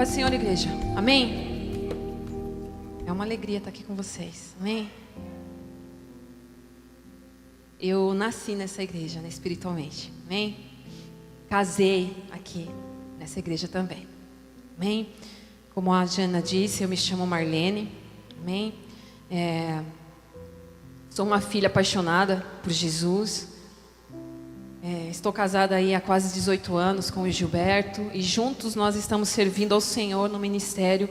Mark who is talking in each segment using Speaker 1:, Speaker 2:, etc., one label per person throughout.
Speaker 1: Paz do Senhor, igreja. Amém? É uma alegria estar aqui com vocês. Amém? Eu nasci nessa igreja, né, espiritualmente. Amém? Casei aqui nessa igreja também. Amém? Como a Jana disse, eu me chamo Marlene. Amém? Sou uma filha apaixonada por Jesus. Estou casada aí há quase 18 anos com o Gilberto. E juntos nós estamos servindo ao Senhor no ministério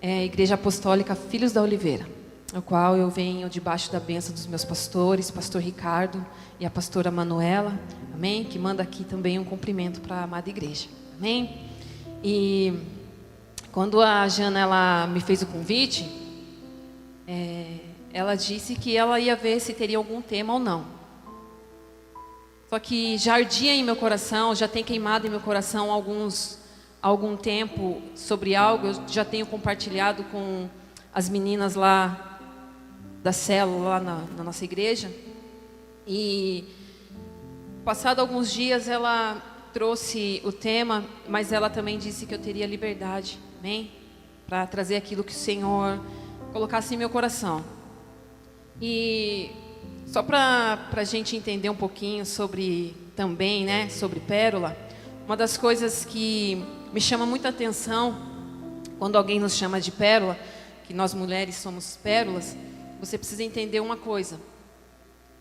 Speaker 1: Igreja Apostólica Filhos da Oliveira, o qual eu venho debaixo da bênção dos meus pastores, pastor Ricardo e a pastora Manuela. Amém? Que manda aqui também um cumprimento para a amada igreja. Amém? E quando a Jana ela me fez o convite, ela disse que ela ia ver se teria algum tema ou não. Só que já ardia em meu coração, já tem queimado em meu coração algum tempo sobre algo. Eu já tenho compartilhado com as meninas lá da célula, lá na nossa igreja. E passado alguns dias ela trouxe o tema, mas ela também disse que eu teria liberdade, amém? Para trazer aquilo que o Senhor colocasse em meu coração. E só para a gente entender um pouquinho sobre também, né, sobre pérola, uma das coisas que me chama muita atenção quando alguém nos chama de pérola, que nós mulheres somos pérolas, você precisa entender uma coisa,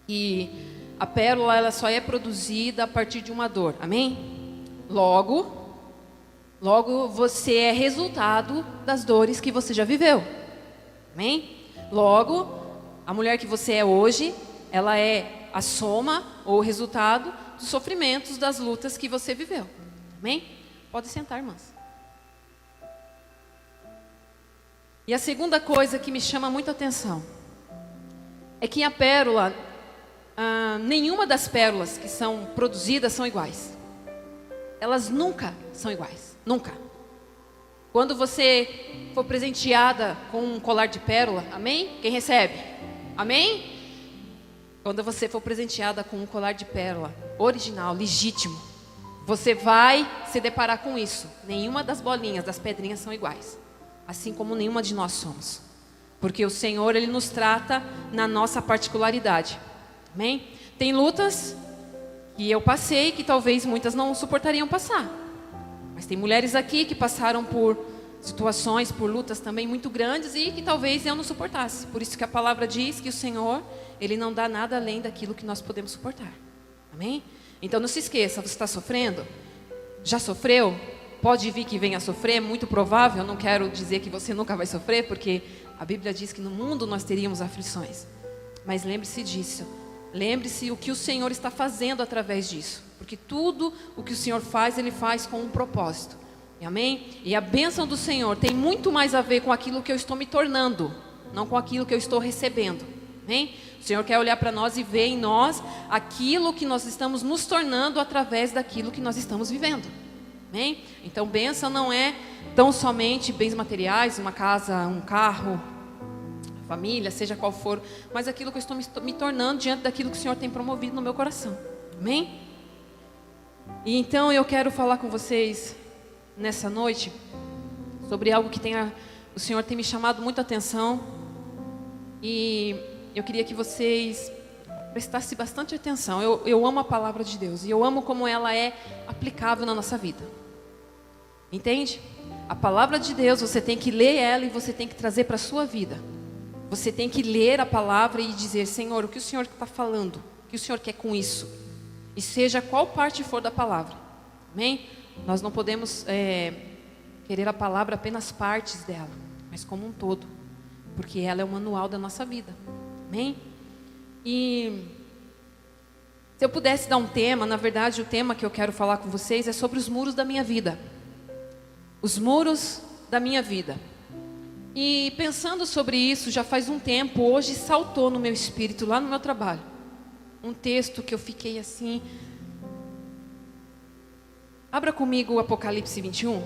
Speaker 1: que a pérola ela só é produzida a partir de uma dor, amém? Logo você é resultado das dores que você já viveu, amém? Logo, a mulher que você é hoje, ela é a soma ou o resultado dos sofrimentos, das lutas que você viveu. Amém? Pode sentar, irmãs. E a segunda coisa que me chama muita atenção é que a pérola, nenhuma das pérolas que são produzidas são iguais. Elas nunca são iguais. Nunca. Quando você for presenteada com um colar de pérola, amém? Quem recebe? Amém? Quando você for presenteada com um colar de pérola original, legítimo, você vai se deparar com isso. Nenhuma das bolinhas, das pedrinhas são iguais. Assim como nenhuma de nós somos. Porque o Senhor, Ele nos trata na nossa particularidade. Amém? Tem lutas que eu passei que talvez muitas não suportariam passar. Mas tem mulheres aqui que passaram por situações, por lutas também muito grandes e que talvez eu não suportasse. Por isso que a palavra diz que o Senhor, Ele não dá nada além daquilo que nós podemos suportar. Amém? Então não se esqueça, você está sofrendo? Já sofreu? Pode vir que venha a sofrer, muito provável. Eu não quero dizer que você nunca vai sofrer, porque a Bíblia diz que no mundo nós teríamos aflições. Mas lembre-se disso. Lembre-se o que o Senhor está fazendo através disso. Porque tudo o que o Senhor faz, Ele faz com um propósito. Amém? E a bênção do Senhor tem muito mais a ver com aquilo que eu estou me tornando, não com aquilo que eu estou recebendo. Amém? O Senhor quer olhar para nós e ver em nós aquilo que nós estamos nos tornando através daquilo que nós estamos vivendo. Amém? Então bênção não é tão somente bens materiais, uma casa, um carro, família, seja qual for, mas aquilo que eu estou me tornando diante daquilo que o Senhor tem promovido no meu coração. Amém? E então eu quero falar com vocês nessa noite sobre algo que o Senhor tem me chamado muita atenção, e eu queria que vocês prestassem bastante atenção. Eu amo a palavra de Deus e eu amo como ela é aplicável na nossa vida. Entende? A palavra de Deus, você tem que ler ela e você tem que trazer para a sua vida. Você tem que ler a palavra e dizer: Senhor, o que o Senhor está falando? O que o Senhor quer com isso? E seja qual parte for da palavra. Amém? Nós não podemos querer a palavra apenas partes dela, mas como um todo, porque ela é o manual da nossa vida. Amém? E se eu pudesse dar um tema, na verdade o tema que eu quero falar com vocês é sobre os muros da minha vida. Os muros da minha vida. E pensando sobre isso já faz um tempo, hoje saltou no meu espírito, lá no meu trabalho, um texto que eu fiquei assim. Abra comigo o Apocalipse 21.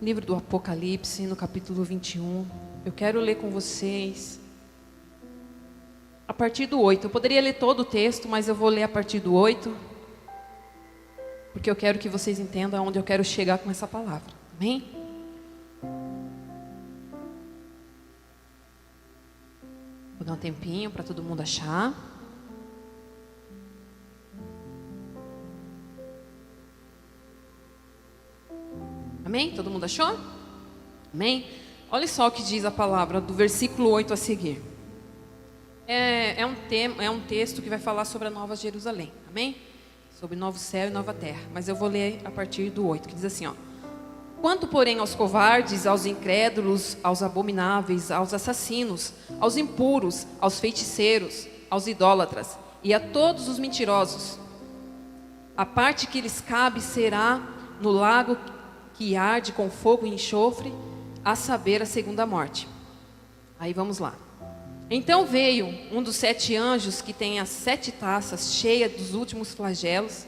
Speaker 1: Livro do Apocalipse, no capítulo 21. Eu quero ler com vocês a partir do 8. Eu poderia ler todo o texto, mas eu vou ler a partir do 8, porque eu quero que vocês entendam aonde eu quero chegar com essa palavra. Amém? Vou dar um tempinho para todo mundo achar. Amém? Todo mundo achou? Amém? Olha só o que diz a palavra do versículo 8 a seguir. É um texto que vai falar sobre a Nova Jerusalém. Amém? Sobre novo céu e nova terra. Mas eu vou ler a partir do 8, que diz assim, ó. Quanto, porém, aos covardes, aos incrédulos, aos abomináveis, aos assassinos, aos impuros, aos feiticeiros, aos idólatras e a todos os mentirosos, a parte que lhes cabe será no lago que arde com fogo e enxofre, a saber, a segunda morte. Aí vamos lá. Então veio um dos 7 anjos que tem as 7 taças cheias dos últimos flagelos,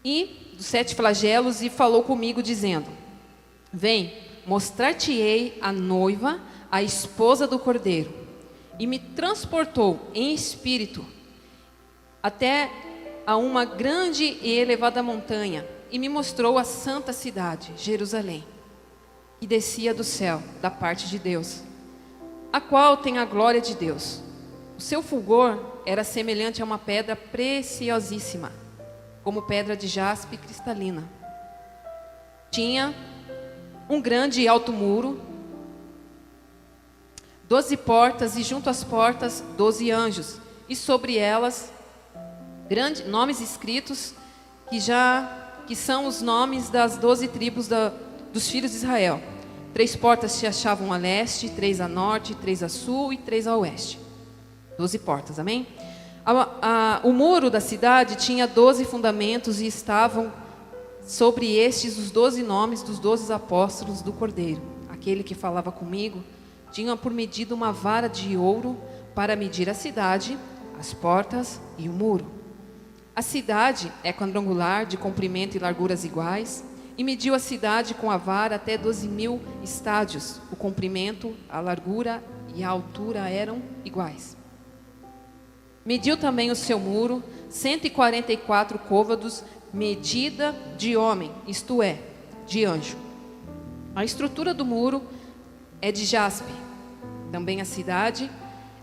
Speaker 1: e dos 7 flagelos, e falou comigo dizendo: vem, mostrar-te-ei a noiva, a esposa do Cordeiro. E me transportou em espírito até a uma grande e elevada montanha, e me mostrou a santa cidade, Jerusalém, que descia do céu, da parte de Deus, a qual tem a glória de Deus. O seu fulgor era semelhante a uma pedra preciosíssima, como pedra de jaspe cristalina. Tinha um grande e alto muro, 12 portas, e junto às portas 12 anjos, e sobre elas nomes escritos, que são os nomes das 12 tribos dos filhos de Israel. 3 portas se achavam a leste, 3 a norte, 3 a sul e 3 a oeste. 12 portas, amém? O muro da cidade tinha 12 fundamentos, e estavam sobre estes os 12 nomes dos 12 apóstolos do Cordeiro. Aquele que falava comigo tinha por medida uma vara de ouro para medir a cidade, as portas e o muro. A cidade é quadrangular, de comprimento e larguras iguais, e mediu a cidade com a vara até 12.000 estádios. O comprimento, a largura e a altura eram iguais. Mediu também o seu muro, 144 côvados, medida de homem, isto é, de anjo. A estrutura do muro é de jaspe. Também a cidade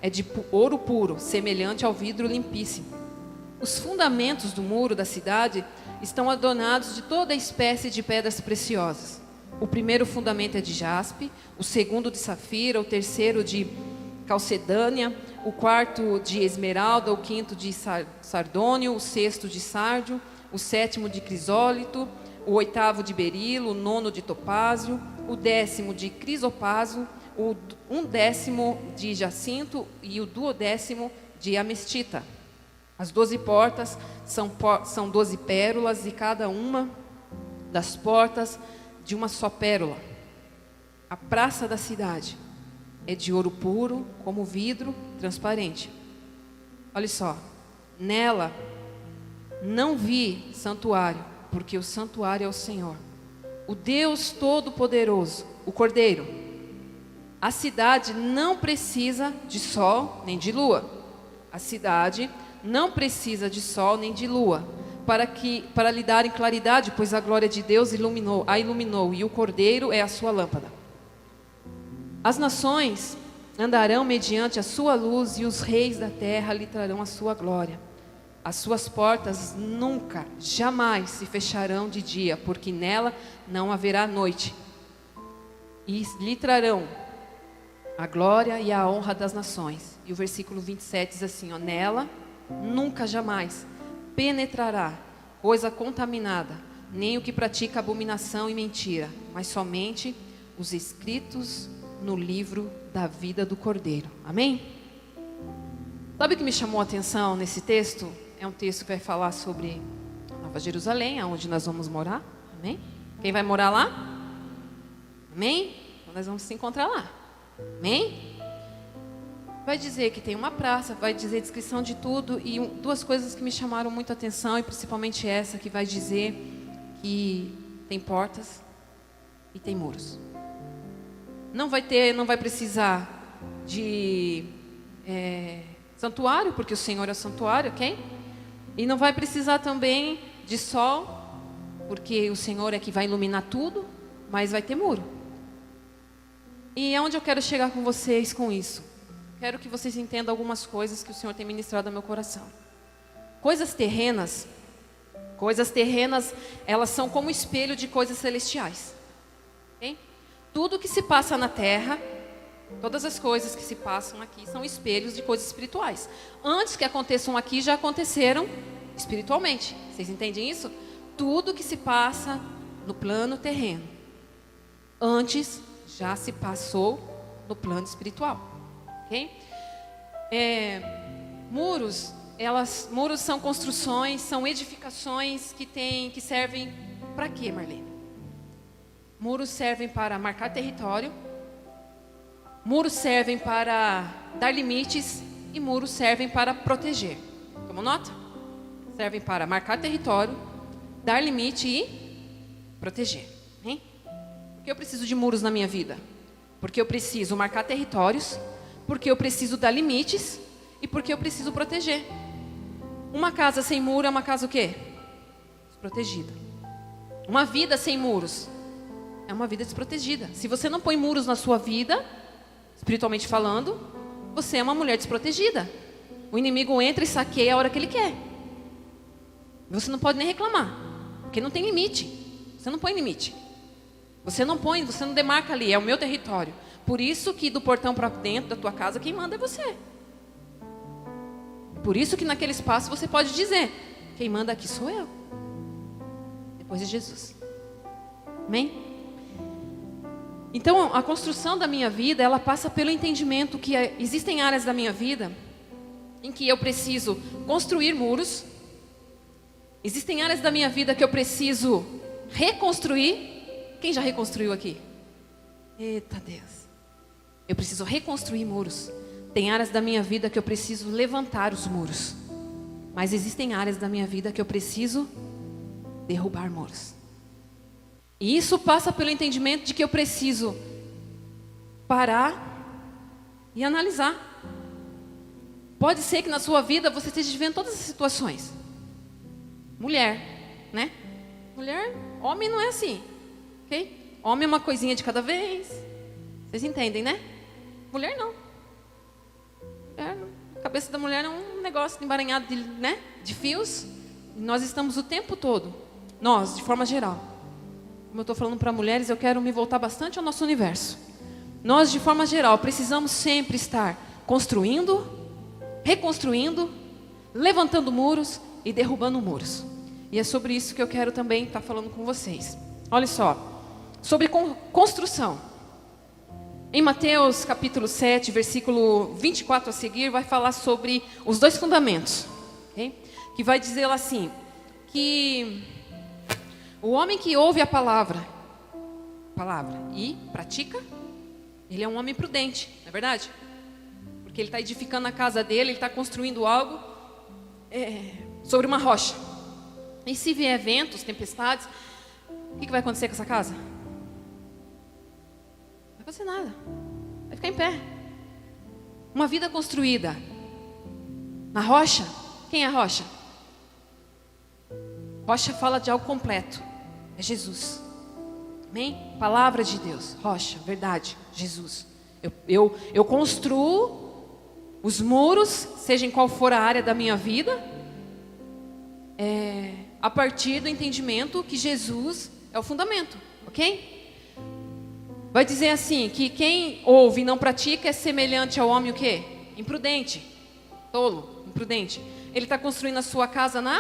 Speaker 1: é de ouro puro, semelhante ao vidro limpíssimo. Os fundamentos do muro da cidade estão adornados de toda espécie de pedras preciosas. O primeiro fundamento é de jaspe, o segundo de safira, o terceiro de calcedânia, o quarto de esmeralda, o quinto de sardônio, o sexto de sárdio, o sétimo de crisólito, o oitavo de berilo, o nono de topázio, o 10º de crisopásio, o 11º de jacinto e o 12º de amestita. As 12 portas são 12 pérolas, e cada uma das portas de uma só pérola. A praça da cidade é de ouro puro, como vidro transparente. Olha só, nela não vi santuário, porque o santuário é o Senhor, o Deus Todo-Poderoso, o Cordeiro. A cidade não precisa de sol nem de lua. A cidade não precisa de sol nem de lua para lhe darem claridade, pois a glória de Deus a iluminou, e o Cordeiro é a sua lâmpada. As nações andarão mediante a sua luz, e os reis da terra lhe trarão a sua glória. As suas portas nunca, jamais se fecharão de dia, porque nela não haverá noite. E lhe trarão a glória e a honra das nações. E o versículo 27 diz assim, ó, nela nunca jamais penetrará coisa contaminada, nem o que pratica abominação e mentira, mas somente os escritos no livro da vida do Cordeiro. Amém? Sabe o que me chamou a atenção nesse texto? É um texto que vai falar sobre a Nova Jerusalém, aonde nós vamos morar. Amém? Quem vai morar lá? Amém? Então nós vamos se encontrar lá. Amém? Vai dizer que tem uma praça, vai dizer descrição de tudo, e 2 coisas que me chamaram muito a atenção, e principalmente essa que vai dizer que tem portas e tem muros. Não vai precisar de santuário, porque o Senhor é o santuário, ok? E não vai precisar também de sol, porque o Senhor é que vai iluminar tudo, mas vai ter muro. E é onde eu quero chegar com vocês com isso. Quero que vocês entendam algumas coisas que o Senhor tem ministrado ao meu coração. Coisas terrenas, elas são como espelho de coisas celestiais. Okay? Tudo que se passa na terra, todas as coisas que se passam aqui são espelhos de coisas espirituais. Antes que aconteçam aqui, já aconteceram espiritualmente. Vocês entendem isso? Tudo que se passa no plano terreno, antes já se passou no plano espiritual. Okay? Muros são construções, são edificações que servem para quê, Marlene? Muros servem para marcar território, muros servem para dar limites e muros servem para proteger. Tomou nota? Servem para marcar território, dar limite e proteger. Hein? Por que eu preciso de muros na minha vida? Porque eu preciso marcar territórios, porque eu preciso dar limites e porque eu preciso proteger. Uma casa sem muro é uma casa o quê? Desprotegida. Uma vida sem muros é uma vida desprotegida. Se você não põe muros na sua vida, espiritualmente falando, você é uma mulher desprotegida. O inimigo entra e saqueia a hora que ele quer. Você não pode nem reclamar, porque não tem limite. Você não põe limite. Você não demarca ali, é o meu território. Por isso que do portão para dentro da tua casa, quem manda é você. Por isso que naquele espaço você pode dizer, quem manda aqui sou eu. Depois de Jesus. Amém? Então, a construção da minha vida, ela passa pelo entendimento que existem áreas da minha vida em que eu preciso construir muros. Existem áreas da minha vida que eu preciso reconstruir. Quem já reconstruiu aqui? Eita Deus. Eu preciso reconstruir muros. Tem áreas da minha vida que eu preciso levantar os muros. Mas existem áreas da minha vida que eu preciso derrubar muros. E isso passa pelo entendimento de que eu preciso parar e analisar. Pode ser que na sua vida você esteja vivendo todas as situações. Mulher, né? Mulher, homem não é assim, ok? Homem é uma coisinha de cada vez. Vocês entendem, né? Mulher não. A cabeça da mulher é um negócio embaranhado de fios. E nós estamos o tempo todo, nós, de forma geral. Como eu estou falando para mulheres, eu quero me voltar bastante ao nosso universo. Nós, de forma geral, precisamos sempre estar construindo, reconstruindo, levantando muros e derrubando muros. E é sobre isso que eu quero também estar falando com vocês. Olha só, sobre construção. Em Mateus capítulo 7, versículo 24 a seguir, vai falar sobre os dois fundamentos. Okay? Que vai dizer lá assim, que o homem que ouve a palavra e pratica, ele é um homem prudente, não é verdade? Porque ele está edificando a casa dele, ele está construindo algo sobre uma rocha. E se vier ventos, tempestades, o que vai acontecer com essa casa? Não vai acontecer nada, vai ficar em pé. Uma vida construída na rocha. Quem é a rocha? Rocha fala de algo completo, é Jesus. Amém? Palavra de Deus, rocha, verdade, Jesus. Eu construo os muros, seja em qual for a área da minha vida, a partir do entendimento que Jesus é o fundamento, ok? Vai dizer assim, que quem ouve e não pratica é semelhante ao homem o quê? Imprudente, tolo, imprudente. Ele está construindo a sua casa na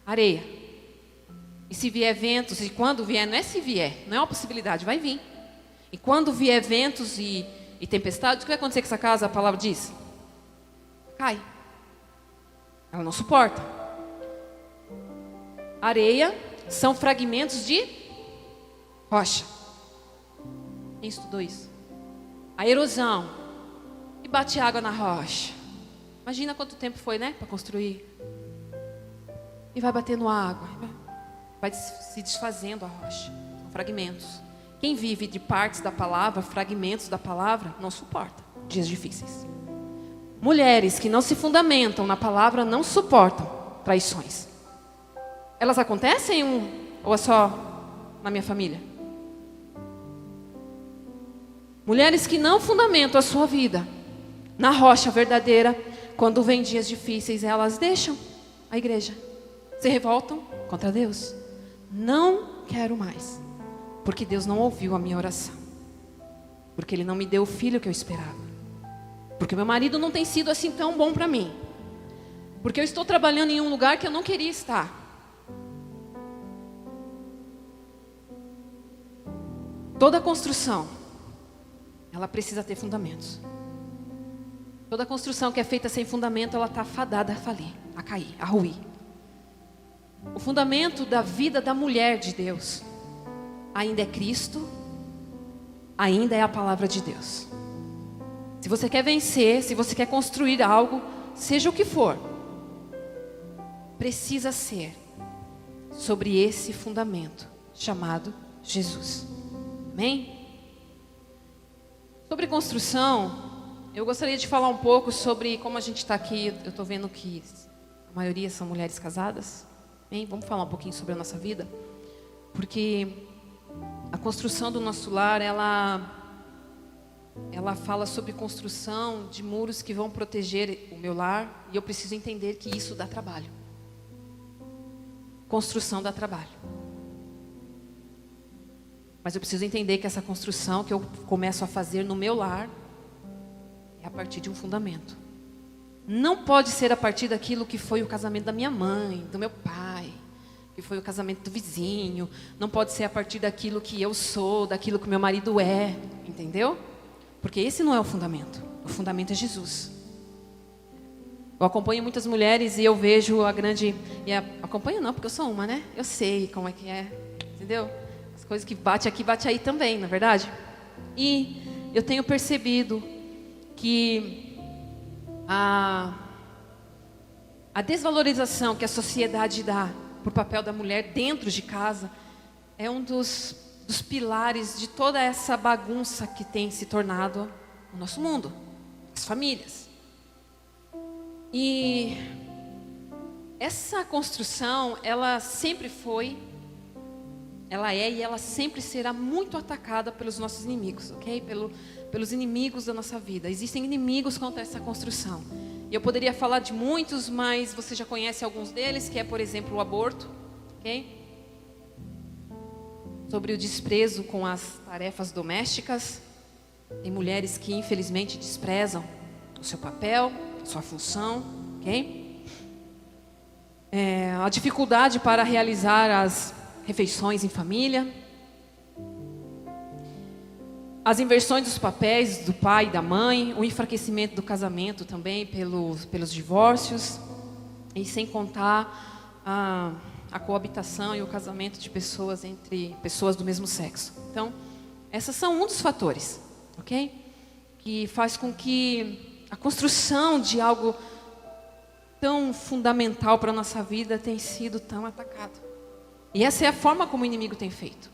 Speaker 1: areia. E se vier ventos, e quando vier, não é se vier, não é uma possibilidade, vai vir. E quando vier ventos e tempestades, o que vai acontecer com essa casa? A palavra diz, cai. Ela não suporta. Areia são fragmentos de rocha. Quem estudou isso? A erosão. E bate água na rocha. Imagina quanto tempo foi, né? Para construir. E vai batendo água. Vai se desfazendo a rocha. São fragmentos. Quem vive de partes da palavra, fragmentos da palavra, não suporta dias difíceis. Mulheres que não se fundamentam na palavra não suportam traições. Elas acontecem ou é só na minha família? Mulheres que não fundamentam a sua vida na rocha verdadeira, quando vem dias difíceis, elas deixam a igreja, se revoltam contra Deus. Não quero mais, porque Deus não ouviu a minha oração, porque Ele não me deu o filho que eu esperava, porque meu marido não tem sido assim tão bom para mim, porque eu estou trabalhando em um lugar que eu não queria estar. Toda construção, ela precisa ter fundamentos. Toda construção que é feita sem fundamento, ela está fadada a falir, a cair, a ruir. O fundamento da vida da mulher de Deus ainda é Cristo, ainda é a palavra de Deus. Se você quer vencer, se você quer construir algo, seja o que for, precisa ser sobre esse fundamento chamado Jesus. Amém? Sobre construção, eu gostaria de falar um pouco sobre como a gente está aqui. Eu estou vendo que a maioria são mulheres casadas. Bem, vamos falar um pouquinho sobre a nossa vida, porque a construção do nosso lar, ela fala sobre construção de muros que vão proteger o meu lar, e eu preciso entender que isso dá trabalho. Construção dá trabalho. Mas eu preciso entender que essa construção que eu começo a fazer no meu lar é a partir de um fundamento. Não pode ser a partir daquilo que foi o casamento da minha mãe, do meu pai, que foi o casamento do vizinho. Não pode ser a partir daquilo que eu sou, daquilo que meu marido é, entendeu? Porque esse não é o fundamento. O fundamento é Jesus. Eu acompanho muitas mulheres e eu vejo acompanho não, porque eu sou uma, né? Eu sei como é que é, entendeu? As coisas que bate aqui, bate aí também, na é verdade? E eu tenho percebido que a desvalorização que a sociedade dá por papel da mulher dentro de casa é um dos pilares de toda essa bagunça que tem se tornado o nosso mundo, as famílias. E essa construção, ela sempre foi, ela é e ela sempre será muito atacada pelos nossos inimigos, ok? Pelos inimigos da nossa vida. Existem inimigos contra essa construção. E eu poderia falar de muitos, mas você já conhece alguns deles, que é, por exemplo, o aborto, ok? Sobre o desprezo com as tarefas domésticas. Tem mulheres que infelizmente desprezam o seu papel, a sua função, ok? A dificuldade para realizar as refeições em família. As inversões dos papéis do pai e da mãe, o enfraquecimento do casamento também pelos divórcios, e sem contar a coabitação e o casamento de pessoas entre pessoas do mesmo sexo. Então, esses são um dos fatores, ok? Que faz com que a construção de algo tão fundamental para a nossa vida tenha sido tão atacado. E essa é a forma como o inimigo tem feito.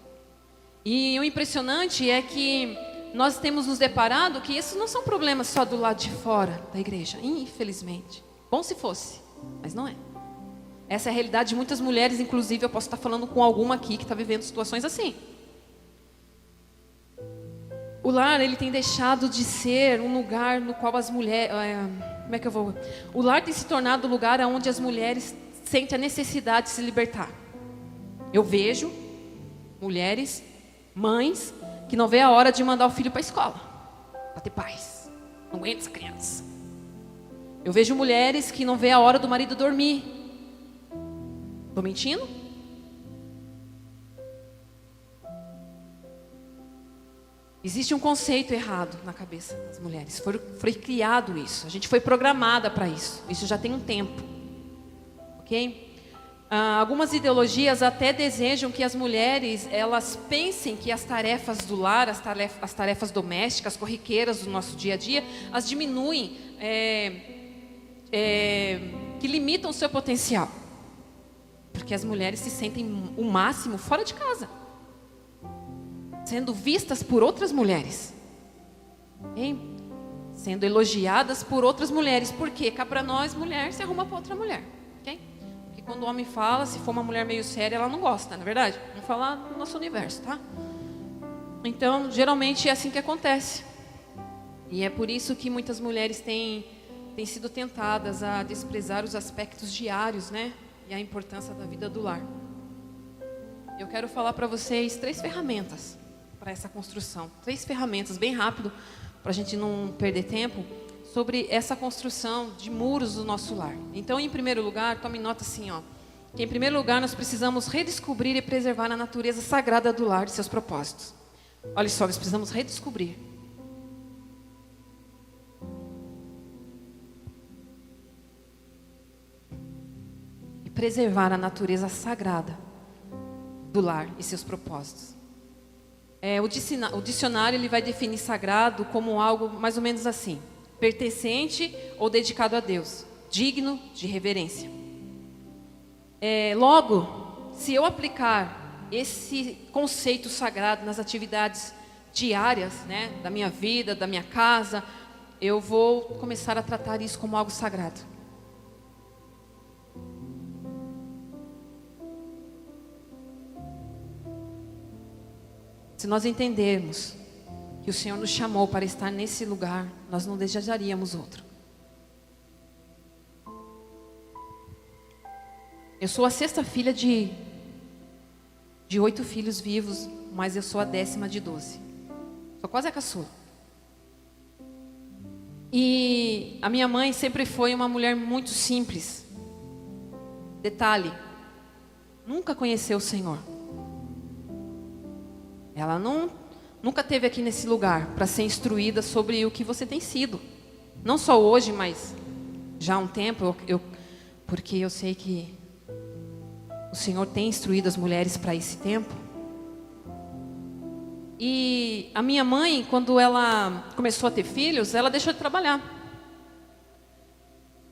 Speaker 1: E o impressionante é que nós temos nos deparado que esses não são problemas só do lado de fora da igreja, infelizmente. Bom se fosse, mas não é. Essa é a realidade de muitas mulheres, inclusive eu posso estar falando com alguma aqui que está vivendo situações assim. O lar, ele tem deixado de ser um lugar no qual as mulheres... O lar tem se tornado um lugar onde as mulheres sentem a necessidade de se libertar. Eu vejo mulheres, mães, que não vê a hora de mandar o filho para a escola, para ter paz. Não aguenta essa criança. Eu vejo mulheres que não vê a hora do marido dormir. Estou mentindo? Existe um conceito errado na cabeça das mulheres. Foi criado isso. A gente foi programada para isso. Isso já tem um tempo. Ok? Algumas ideologias até desejam que as mulheres, elas pensem que as tarefas do lar, as tarefas domésticas, corriqueiras do nosso dia a dia, as diminuem, que limitam o seu potencial. Porque as mulheres se sentem o máximo fora de casa, sendo vistas por outras mulheres. Okay? sendo elogiadas por outras mulheres. Por quê? Cá para nós, mulher se arruma para outra mulher, ok? Porque quando o homem fala, se for uma mulher meio séria, ela não gosta, não é verdade? Vamos falar no nosso universo, tá? Então, geralmente é assim que acontece. E é por isso que muitas mulheres têm sido tentadas a desprezar os aspectos diários, né? E a importância da vida do lar. Eu quero falar para vocês 3 ferramentas para essa construção. 3 ferramentas, bem rápido, para a gente não perder tempo, sobre essa construção de muros do nosso lar. Então, em primeiro lugar, tome nota assim, ó. Que em primeiro lugar nós precisamos redescobrir e preservar a natureza sagrada do lar e seus propósitos. Olha só, nós precisamos redescobrir. E preservar a natureza sagrada do lar e seus propósitos. O dicionário ele vai definir sagrado como algo mais ou menos assim: pertencente ou dedicado a Deus, digno de reverência. Logo, se eu aplicar esse conceito sagrado nas atividades diárias, né, da minha vida, da minha casa, eu vou começar a tratar isso como algo sagrado. Se nós entendermos que o Senhor nos chamou para estar nesse lugar, nós não desejaríamos outro. Eu sou a 6ª filha de 8 filhos vivos, mas eu sou a 10ª de 12. Sou quase a caçula. E a minha mãe sempre foi uma mulher muito simples. Detalhe, nunca conheceu o Senhor. Ela nunca esteve aqui nesse lugar para ser instruída sobre o que você tem sido. Não só hoje, mas já há um tempo, porque eu sei que o Senhor tem instruído as mulheres para esse tempo. E a minha mãe, quando ela começou a ter filhos, ela deixou de trabalhar.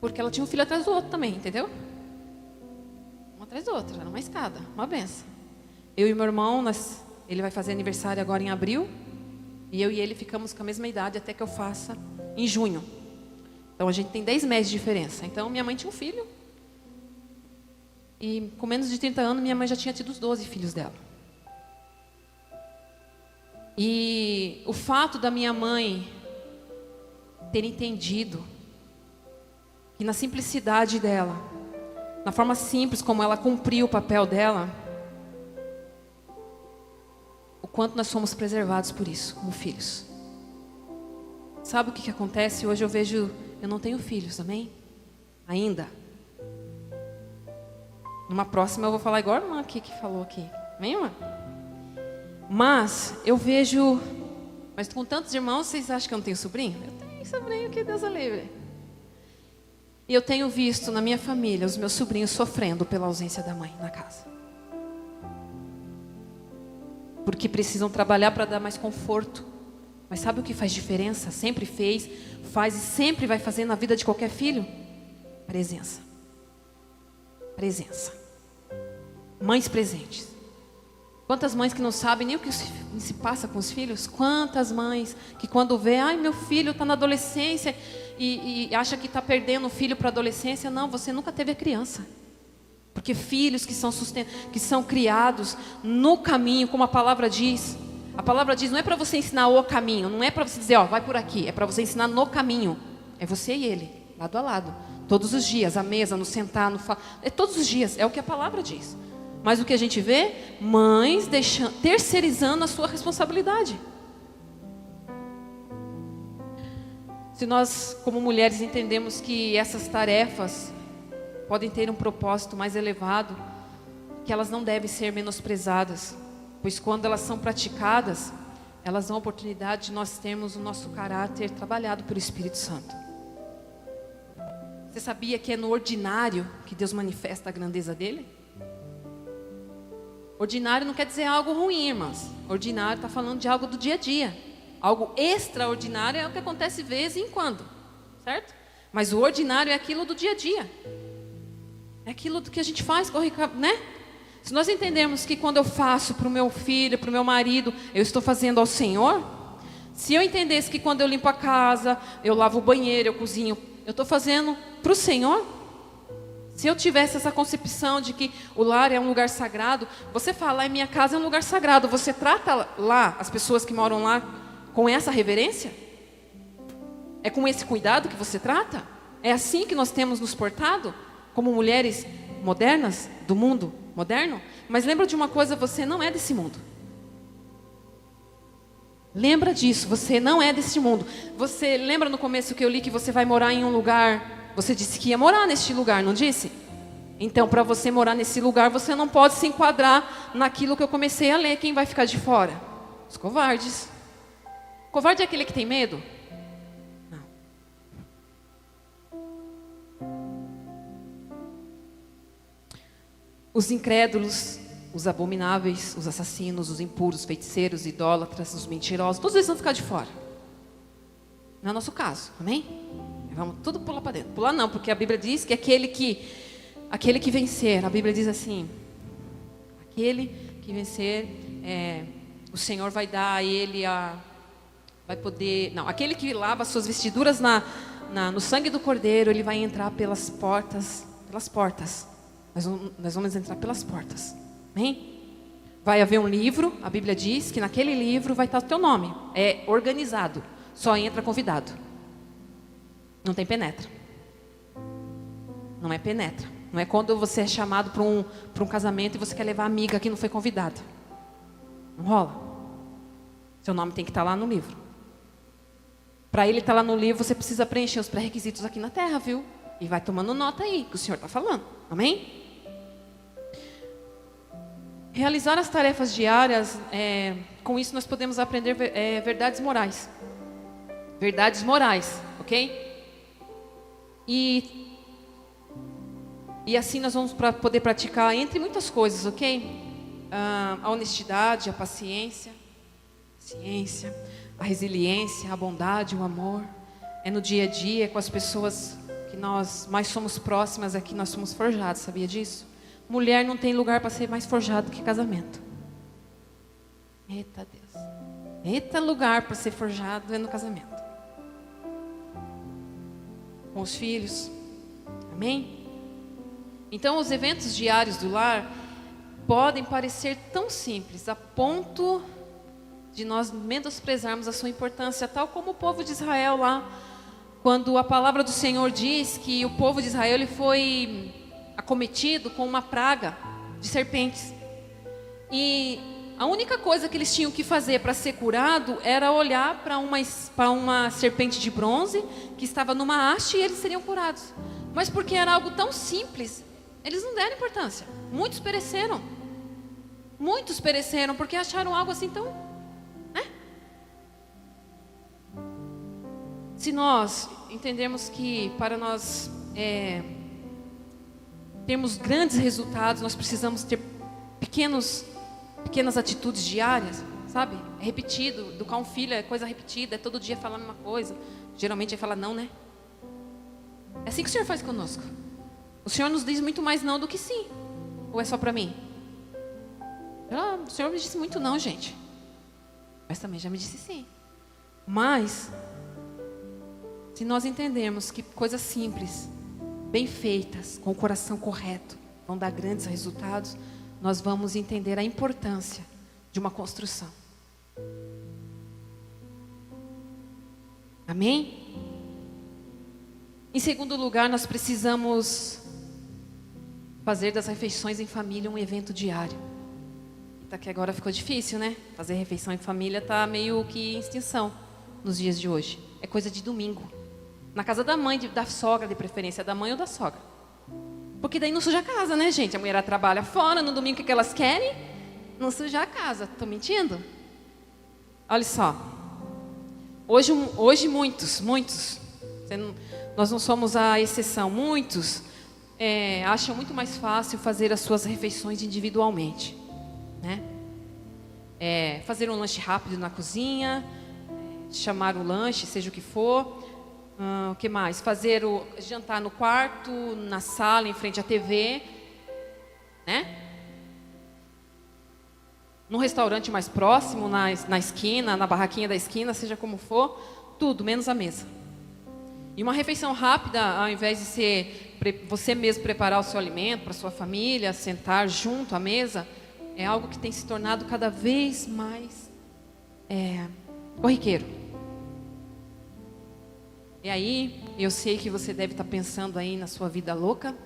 Speaker 1: Porque ela tinha um filho atrás do outro também, entendeu? Um atrás do outro, era uma escada, uma benção. Eu e meu irmão, ele vai fazer aniversário agora em abril. E eu e ele ficamos com a mesma idade até que eu faça em junho. Então a gente tem 10 meses de diferença. Então minha mãe tinha um filho. E com menos de 30 anos, minha mãe já tinha tido os 12 filhos dela. E o fato da minha mãe ter entendido que na simplicidade dela, na forma simples como ela cumpriu o papel dela, o quanto nós somos preservados por isso, como filhos. Sabe o que acontece? Hoje eu não tenho filhos, amém? Ainda. Numa próxima eu vou falar igual a irmã aqui que falou aqui. Amém, irmã? Mas eu vejo... Mas com tantos irmãos, vocês acham que eu não tenho sobrinho? Eu tenho sobrinho, que Deus o livre. E eu tenho visto na minha família os meus sobrinhos sofrendo pela ausência da mãe na casa. Porque precisam trabalhar para dar mais conforto. Mas sabe o que faz diferença? Sempre fez, faz e sempre vai fazer na vida de qualquer filho? Presença. Presença. Mães presentes. Quantas mães que não sabem nem o que se passa com os filhos? Quantas mães que quando vê, ai, meu filho está na adolescência e acha que está perdendo o filho para a adolescência. Não, você nunca teve a criança. Porque filhos que são criados no caminho, como a palavra diz. A palavra diz, não é para você ensinar o caminho, não é para você dizer, ó, vai por aqui. É para você ensinar no caminho. É você e ele, lado a lado. Todos os dias, à mesa, no sentar, no falar. É todos os dias, é o que a palavra diz. Mas o que a gente vê? Mães terceirizando a sua responsabilidade. Se nós, como mulheres, entendemos que essas tarefas podem ter um propósito mais elevado, que elas não devem ser menosprezadas, pois quando elas são praticadas, elas dão a oportunidade de nós termos o nosso caráter trabalhado pelo Espírito Santo. Você sabia que é no ordinário que Deus manifesta a grandeza dele? Ordinário não quer dizer algo ruim, irmãs. Ordinário está falando de algo do dia a dia. Algo extraordinário é o que acontece de vez em quando, certo? Mas o ordinário é aquilo do dia a dia. É aquilo que a gente faz, né? Se nós entendermos que quando eu faço para o meu filho, para o meu marido, eu estou fazendo ao Senhor, Se eu entendesse que quando eu limpo a casa, eu lavo o banheiro, eu cozinho, eu estou fazendo para o Senhor. Se eu tivesse essa concepção de que o lar é um lugar sagrado, você fala, minha casa é um lugar sagrado, você trata lá as pessoas que moram lá com essa reverência? É com esse cuidado que você trata? É assim que nós temos nos portado, como mulheres modernas do mundo moderno? Mas lembra de uma coisa, você não é desse mundo. Lembra disso, você não é desse mundo. Você lembra no começo que eu li que você vai morar em um lugar, você disse que ia morar neste lugar, não disse? Então, para você morar nesse lugar, você não pode se enquadrar naquilo que eu comecei a ler. Quem vai ficar de fora? Os covardes. Covarde é aquele que tem medo? Não. Os incrédulos, os abomináveis, os assassinos, os impuros, os feiticeiros, idólatras, os mentirosos, todos eles vão ficar de fora. Não é o nosso caso, amém? Vamos tudo pular para dentro. Pular não, porque a Bíblia diz que aquele que vencer, a Bíblia diz assim, aquele que vencer, o Senhor vai dar a ele vai poder, não, aquele que lava as suas vestiduras no sangue do Cordeiro, ele vai entrar pelas portas. Nós vamos entrar pelas portas. Amém? Vai haver um livro, a Bíblia diz que naquele livro vai estar o teu nome. É organizado, só entra convidado. Não tem penetra. Não é penetra. Não é quando você é chamado para um casamento e você quer levar a amiga que não foi convidada. Não rola. Seu nome tem que estar lá no livro. Para ele estar lá no livro, você precisa preencher os pré-requisitos aqui na terra, viu? E vai tomando nota aí, que o Senhor está falando. Amém? Realizar as tarefas diárias, com isso nós podemos aprender verdades morais. Verdades morais, ok? E assim nós vamos poder praticar, entre muitas coisas, ok? A honestidade, a paciência, a resiliência, a bondade, o amor. É no dia a dia, com as pessoas que nós mais somos próximas, é que nós somos forjados, sabia disso? Mulher não tem lugar para ser mais forjado que casamento. Eita Deus. Eita lugar para ser forjado é no casamento. Com os filhos. Amém? Então os eventos diários do lar podem parecer tão simples, a ponto de nós menosprezarmos a sua importância, tal como o povo de Israel lá, quando a palavra do Senhor diz que o povo de Israel ele foi acometido com uma praga de serpentes. E a única coisa que eles tinham que fazer para ser curado era olhar para uma serpente de bronze que estava numa haste e eles seriam curados. Mas porque era algo tão simples, eles não deram importância. Muitos pereceram porque acharam algo assim tão, né? Se nós entendermos que para nós termos grandes resultados, nós precisamos ter pequenas atitudes diárias, sabe? É repetido, educar um filho é coisa repetida, é todo dia falando uma coisa. Geralmente ele fala não, né? É assim que o Senhor faz conosco. O Senhor nos diz muito mais não do que sim. Ou é só para mim? O Senhor me disse muito não, gente. Mas também já me disse sim. Mas, se nós entendermos que coisas simples, bem feitas, com o coração correto, vão dar grandes resultados, nós vamos entender a importância de uma construção. Amém? Em segundo lugar, nós precisamos fazer das refeições em família um evento diário. Tá que agora ficou difícil, né? Fazer refeição em família está meio que em extinção nos dias de hoje. É coisa de domingo. Na casa da mãe, da sogra, de preferência, da mãe ou da sogra. Porque daí não suja a casa, né, gente? A mulher trabalha fora, no domingo o que elas querem? Não sujar a casa. Estou mentindo? Olha só. Hoje muitos, nós não somos a exceção, muitos acham muito mais fácil fazer as suas refeições individualmente, né? Fazer um lanche rápido na cozinha, chamar o lanche, seja o que for. O que mais? Fazer o jantar no quarto, na sala, em frente à TV, né? num restaurante mais próximo, na esquina, na barraquinha da esquina, seja como for, tudo, menos a mesa. E uma refeição rápida, ao invés de ser você mesmo preparar o seu alimento para sua família, sentar junto à mesa, é algo que tem se tornado cada vez mais corriqueiro. E aí, eu sei que você deve estar pensando aí na sua vida louca.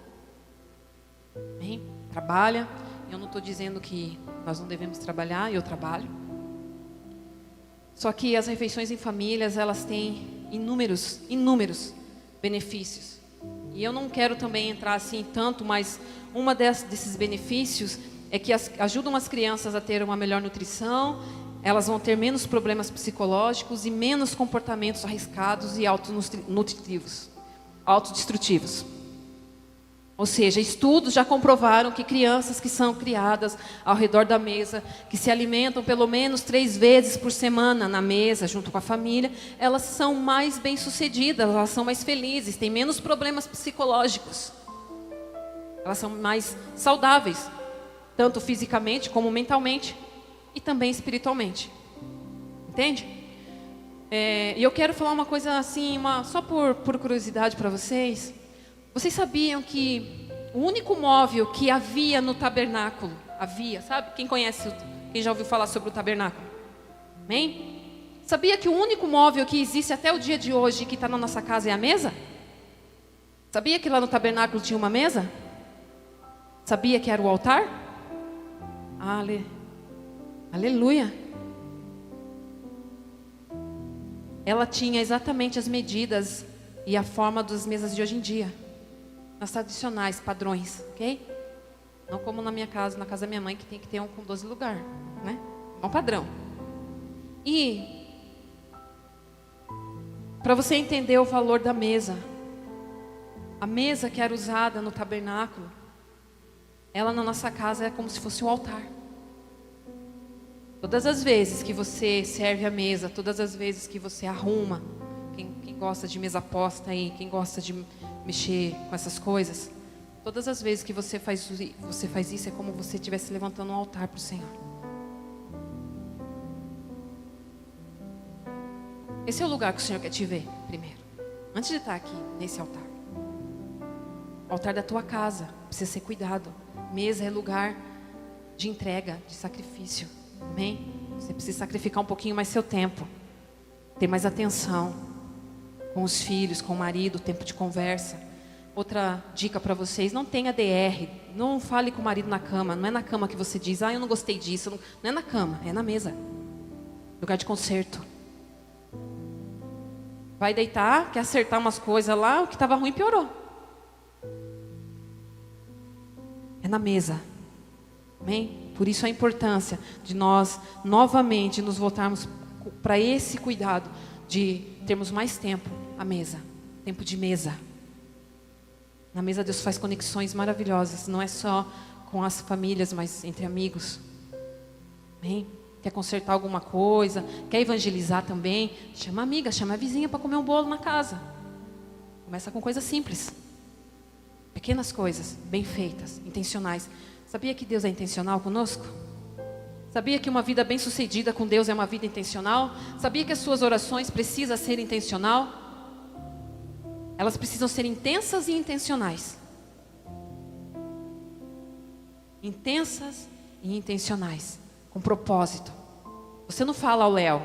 Speaker 1: Amém? Trabalha. Eu não estou dizendo que nós não devemos trabalhar, eu trabalho. Só que as refeições em famílias, elas têm inúmeros benefícios. E eu não quero também entrar assim tanto, mas uma desses benefícios é que ajudam as crianças a ter uma melhor nutrição, elas vão ter menos problemas psicológicos e menos comportamentos arriscados e autodestrutivos. Ou seja, estudos já comprovaram que crianças que são criadas ao redor da mesa, que se alimentam pelo menos 3 vezes por semana na mesa, junto com a família, elas são mais bem-sucedidas, elas são mais felizes, têm menos problemas psicológicos. Elas são mais saudáveis, tanto fisicamente como mentalmente e também espiritualmente. Entende? E eu quero falar uma coisa assim, só por curiosidade para vocês. Vocês sabiam que o único móvel que havia no tabernáculo, sabe? Quem já ouviu falar sobre o tabernáculo? Amém? Sabia que o único móvel que existe até o dia de hoje, que está na nossa casa, é a mesa? Sabia que lá no tabernáculo tinha uma mesa? Sabia que era o altar? Aleluia! Ela tinha exatamente as medidas e a forma das mesas de hoje em dia. Nas tradicionais, padrões, ok? Não como na minha casa, na casa da minha mãe, que tem que ter um com 12 lugares, né? É um padrão. E, para você entender o valor da mesa, a mesa que era usada no tabernáculo, ela na nossa casa é como se fosse um altar. Todas as vezes que você serve a mesa, todas as vezes que você arruma, quem gosta de mesa posta aí, quem gosta de mexer com essas coisas, todas as vezes que você faz isso, é como se você estivesse levantando um altar para o Senhor. Esse é o lugar que o Senhor quer te ver primeiro, antes de estar aqui nesse altar. O altar da tua casa precisa ser cuidado. Mesa é lugar de entrega, de sacrifício. Amém? Você precisa sacrificar um pouquinho mais seu tempo, ter mais atenção com os filhos, com o marido, tempo de conversa. Outra dica para vocês: não tenha DR, não fale com o marido na cama. Não é na cama que você diz, eu não gostei disso. Não é na cama, é na mesa, lugar de conserto. Vai deitar, quer acertar umas coisas lá, o que estava ruim piorou. É na mesa. Amém? Por isso a importância de nós novamente nos voltarmos para esse cuidado de termos mais tempo à mesa, tempo de mesa. Na mesa Deus faz conexões maravilhosas, não é só com as famílias, mas entre amigos. Amém? Quer consertar alguma coisa, quer evangelizar também, chama a amiga, chama a vizinha para comer um bolo na casa. Começa com coisas simples, pequenas coisas, bem feitas, intencionais. Sabia que Deus é intencional conosco? Sabia que uma vida bem-sucedida com Deus é uma vida intencional? Sabia que as suas orações precisam ser intencional? Elas precisam ser intensas e intencionais. Intensas e intencionais, com propósito. Você não fala ao léu.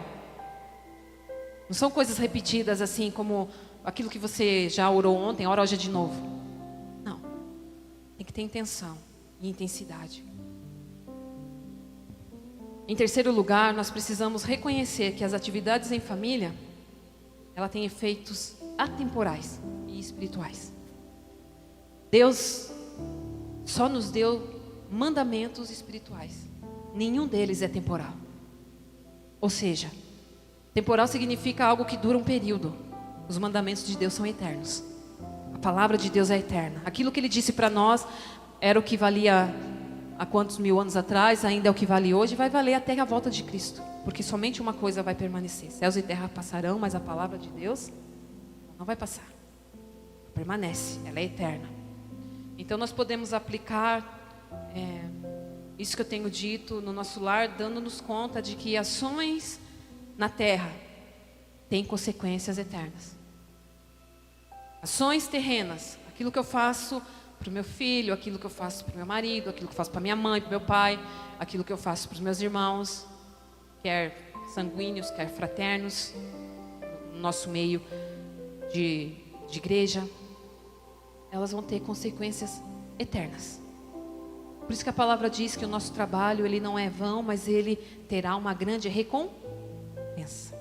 Speaker 1: Não são coisas repetidas assim como aquilo que você já orou ontem, ora hoje de novo. Não. Tem que ter intenção e intensidade. Em terceiro lugar, nós precisamos reconhecer que as atividades em família, ela tem efeitos atemporais e espirituais. Deus só nos deu mandamentos espirituais. Nenhum deles é temporal. Ou seja, temporal significa algo que dura um período. Os mandamentos de Deus são eternos. A palavra de Deus é eterna. Aquilo que Ele disse para nós era o que valia há quantos mil anos atrás, ainda é o que vale hoje, e vai valer até a volta de Cristo. Porque somente uma coisa vai permanecer. Céus e terra passarão, mas a palavra de Deus não vai passar. Permanece, ela é eterna. Então nós podemos aplicar isso que eu tenho dito no nosso lar, dando-nos conta de que ações na terra têm consequências eternas. Ações terrenas, aquilo que eu faço para o meu filho, aquilo que eu faço para o meu marido, aquilo que eu faço para minha mãe, para o meu pai, aquilo que eu faço para os meus irmãos, quer sanguíneos, quer fraternos, no nosso meio de igreja, elas vão ter consequências eternas. Por isso que a palavra diz que o nosso trabalho, ele não é vão, mas ele terá uma grande recompensa.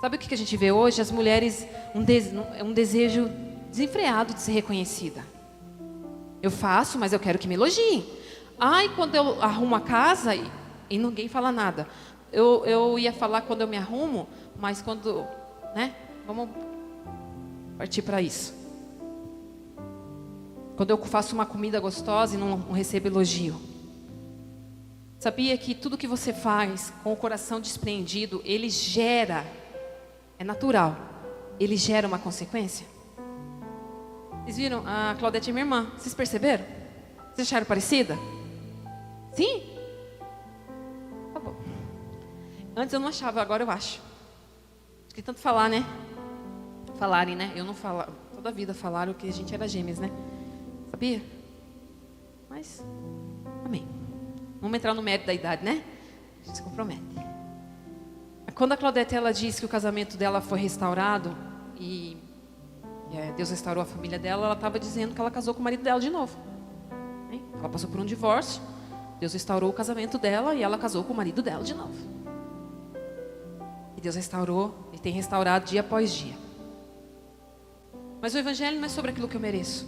Speaker 1: Sabe o que a gente vê hoje? As mulheres, um desejo desenfreado de ser reconhecida. Eu faço, mas eu quero que me elogiem. Ai, quando eu arrumo a casa e ninguém fala nada. Eu ia falar quando eu me arrumo, mas quando, né? Vamos partir para isso. Quando eu faço uma comida gostosa e não recebo elogio. Sabia que tudo que você faz com o coração despreendido, ele gera, é natural, ele gera uma consequência? Vocês viram? A Claudete é minha irmã, vocês perceberam? Vocês acharam parecida? Sim? Tá bom. Antes eu não achava, agora eu acho. De tanto falar, né? Falarem, né? Eu não falava, toda a vida falaram que a gente era gêmeas, né? Sabia? Mas, amém. Vamos entrar no mérito da idade, né? A gente se compromete. Quando a Claudete, ela disse que o casamento dela foi restaurado e Deus restaurou a família dela, ela estava dizendo que ela casou com o marido dela de novo. Ela passou por um divórcio, Deus restaurou o casamento dela e ela casou com o marido dela de novo. E Deus restaurou e tem restaurado dia após dia. Mas o evangelho não é sobre aquilo que eu mereço.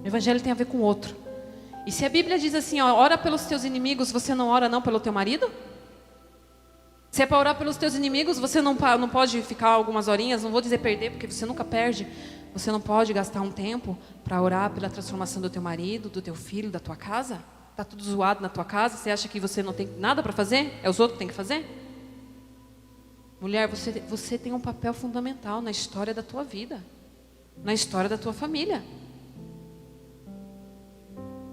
Speaker 1: O evangelho tem a ver com o outro. E se a Bíblia diz assim, ó, ora pelos teus inimigos, você não ora não pelo teu marido? Se é para orar pelos teus inimigos, você não pode ficar algumas horinhas, não vou dizer perder, porque você nunca perde. Você não pode gastar um tempo para orar pela transformação do teu marido, do teu filho, da tua casa? Está tudo zoado na tua casa, você acha que você não tem nada para fazer? É os outros que têm que fazer? Mulher, você tem um papel fundamental na história da tua vida, na história da tua família.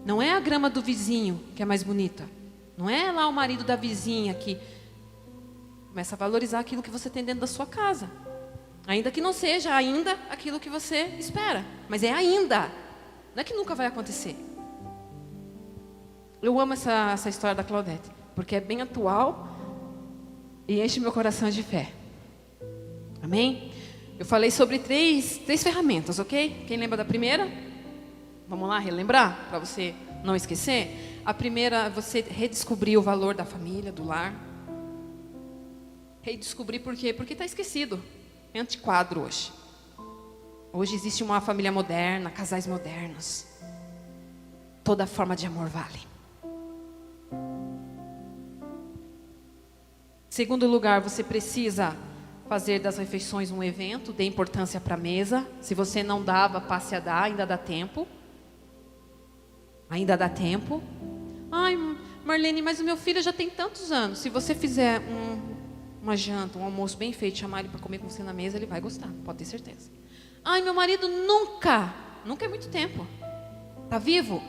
Speaker 1: Não é a grama do vizinho que é mais bonita. Não é lá o marido da vizinha que começa a valorizar aquilo que você tem dentro da sua casa. Ainda que não seja ainda aquilo que você espera. Mas é ainda. Não é que nunca vai acontecer. Eu amo essa história da Claudete. Porque é bem atual e enche meu coração de fé. Amém? Eu falei sobre três ferramentas, ok? Quem lembra da primeira? Vamos lá relembrar, para você não esquecer. A primeira, você redescobrir o valor da família, do lar. Redescobrir por quê? Porque está esquecido. É antiquado hoje. Hoje existe uma família moderna, casais modernos. Toda forma de amor vale. Segundo lugar, você precisa fazer das refeições um evento, dê importância para a mesa. Se você não dava, passe a dar, ainda dá tempo. Ainda dá tempo. Ai, Marlene, mas o meu filho já tem tantos anos. Se você fizer uma janta, um almoço bem feito, chamar ele para comer com você na mesa, ele vai gostar, pode ter certeza. Ai, meu marido nunca é muito tempo. Tá vivo?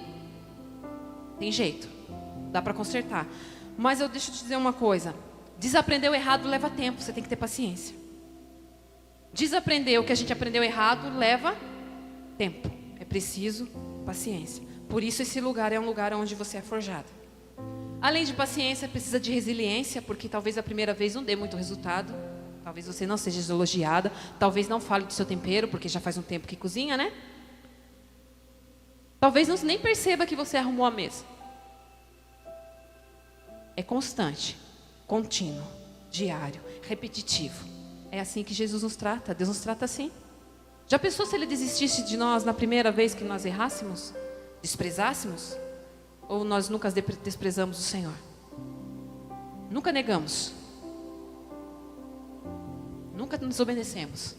Speaker 1: Tem jeito, dá para consertar. Mas deixa eu te dizer uma coisa. Desaprender o errado leva tempo, você tem que ter paciência. Desaprender o que a gente aprendeu errado leva tempo. É preciso paciência. Por isso esse lugar é um lugar onde você é forjado. Além de paciência, precisa de resiliência, porque talvez a primeira vez não dê muito resultado. Talvez você não seja elogiada. Talvez não fale do seu tempero, porque já faz um tempo que cozinha, né? Talvez não nem perceba que você arrumou a mesa. É constante, contínuo, diário, repetitivo. É assim que Jesus nos trata. Deus nos trata assim. Já pensou se Ele desistisse de nós na primeira vez que nós errássemos? Desprezássemos? Ou nós nunca desprezamos o Senhor? Nunca negamos. Nunca desobedecemos.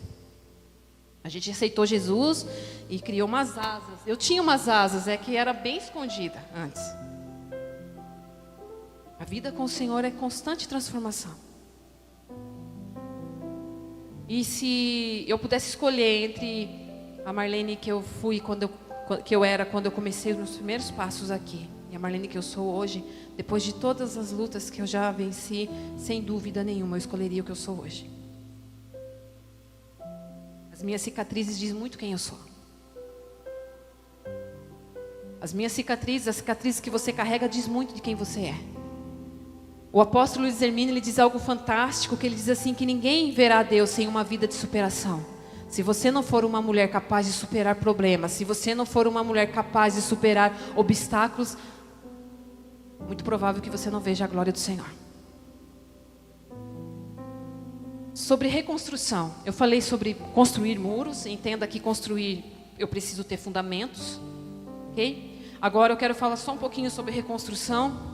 Speaker 1: A gente aceitou Jesus e criou umas asas. Eu tinha umas asas, que era bem escondida antes. A vida com o Senhor é constante transformação. E se eu pudesse escolher entre a Marlene que eu fui quando eu que eu era quando eu comecei os meus primeiros passos aqui. E a Marlene que eu sou hoje, depois de todas as lutas que eu já venci, sem dúvida nenhuma, eu escolheria o que eu sou hoje. As minhas cicatrizes dizem muito quem eu sou. As minhas cicatrizes, as cicatrizes que você carrega, diz muito de quem você é. O apóstolo Luiz Hermínio, ele diz algo fantástico, que ele diz assim, que ninguém verá Deus sem uma vida de superação. Se você não for uma mulher capaz de superar problemas, se você não for uma mulher capaz de superar obstáculos, muito provável que você não veja a glória do Senhor. Sobre reconstrução, eu falei sobre construir muros. Entenda que construir, eu preciso ter fundamentos, ok? Agora eu quero falar só um pouquinho sobre reconstrução.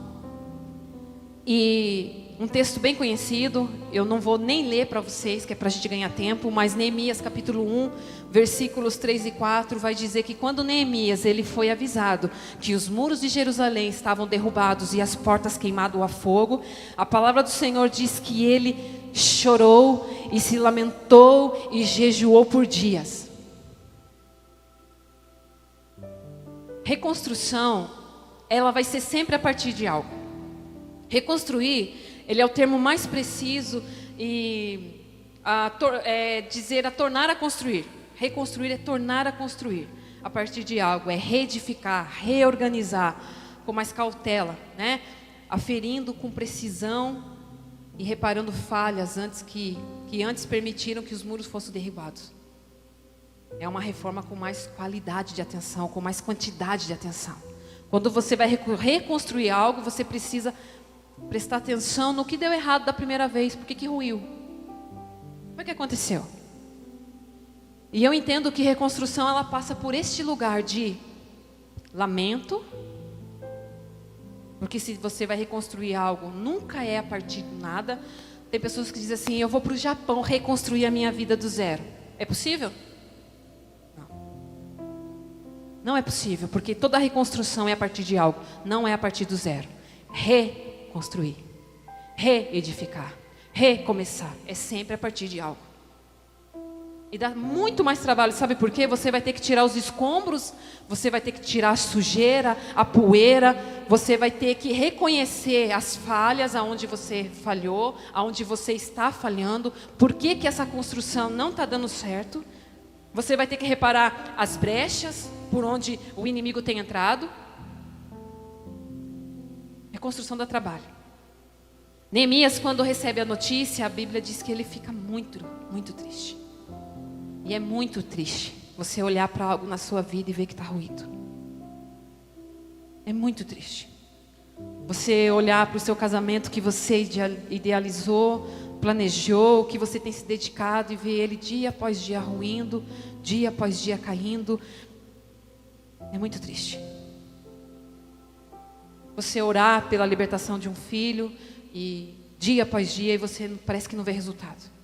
Speaker 1: E um texto bem conhecido, eu não vou nem ler para vocês, que é para a gente ganhar tempo, mas Neemias capítulo 1, versículos 3 e 4, vai dizer que quando Neemias ele foi avisado que os muros de Jerusalém estavam derrubados e as portas queimadas a fogo, a palavra do Senhor diz que ele chorou e se lamentou e jejuou por dias. Reconstrução, ela vai ser sempre a partir de algo. Reconstruir, ele é o termo mais preciso e dizer a tornar a construir. Reconstruir é tornar a construir a partir de algo, é reedificar, reorganizar com mais cautela, né? Aferindo com precisão e reparando falhas antes que antes permitiram que os muros fossem derribados. É uma reforma com mais qualidade de atenção, com mais quantidade de atenção. Quando você vai reconstruir algo, você precisa prestar atenção no que deu errado da primeira vez. Por que ruiu? Como é que aconteceu? E eu entendo que reconstrução, ela passa por este lugar de lamento. Porque se você vai reconstruir algo, nunca é a partir de nada. Tem pessoas que dizem assim, eu vou para o Japão reconstruir a minha vida do zero. É possível? Não é possível, porque toda reconstrução é a partir de algo, não é a partir do zero. Reconstruir, reedificar, recomeçar, é sempre a partir de algo. E dá muito mais trabalho, sabe por quê? Você vai ter que tirar os escombros, você vai ter que tirar a sujeira, a poeira, você vai ter que reconhecer as falhas aonde você falhou, aonde você está falhando, por que essa construção não está dando certo. Você vai ter que reparar as brechas por onde o inimigo tem entrado. Reconstrução dá trabalho. Neemias, quando recebe a notícia, a Bíblia diz que ele fica muito, muito triste. E é muito triste você olhar para algo na sua vida e ver que está ruído. É muito triste. Você olhar para o seu casamento que você idealizou, planejou, que você tem se dedicado e ver ele dia após dia ruindo, dia após dia caindo. É muito triste. Você orar pela libertação de um filho e dia após dia e você parece que não vê resultado.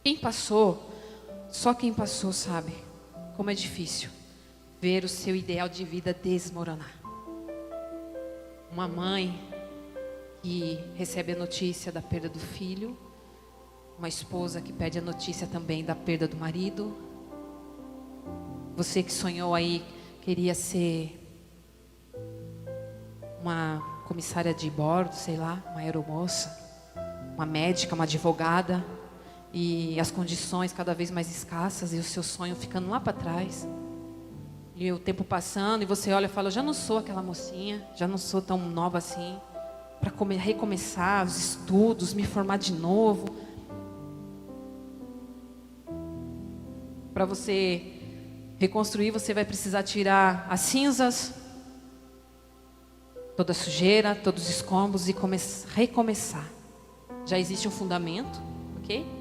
Speaker 1: Quem passou, só quem passou sabe como é difícil ver o seu ideal de vida desmoronar. Uma mãe que recebe a notícia da perda do filho, uma esposa que pede a notícia também da perda do marido. Você que sonhou aí, queria ser uma comissária de bordo, sei lá, uma aeromoça, uma médica, uma advogada, e as condições cada vez mais escassas e o seu sonho ficando lá para trás. E o tempo passando e você olha e fala, eu já não sou aquela mocinha, já não sou tão nova assim, para recomeçar os estudos, me formar de novo. Para você reconstruir, você vai precisar tirar as cinzas, toda a sujeira, todos os escombros e recomeçar. Já existe um fundamento, ok?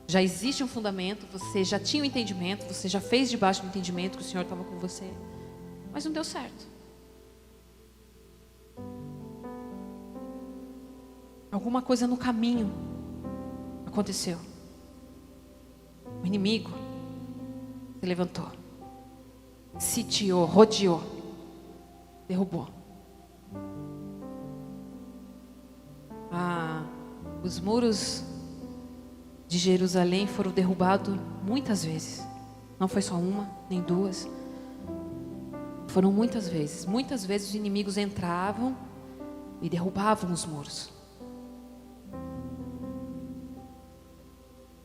Speaker 1: Já existe um fundamento, você já tinha o entendimento, você já fez debaixo do entendimento que o Senhor estava com você, mas não deu certo. Alguma coisa no caminho aconteceu. O inimigo se levantou, sitiou, rodeou, derrubou. Os muros de Jerusalém foram derrubados muitas vezes. Não foi só uma, nem duas. Foram muitas vezes. Muitas vezes os inimigos entravam e derrubavam os muros.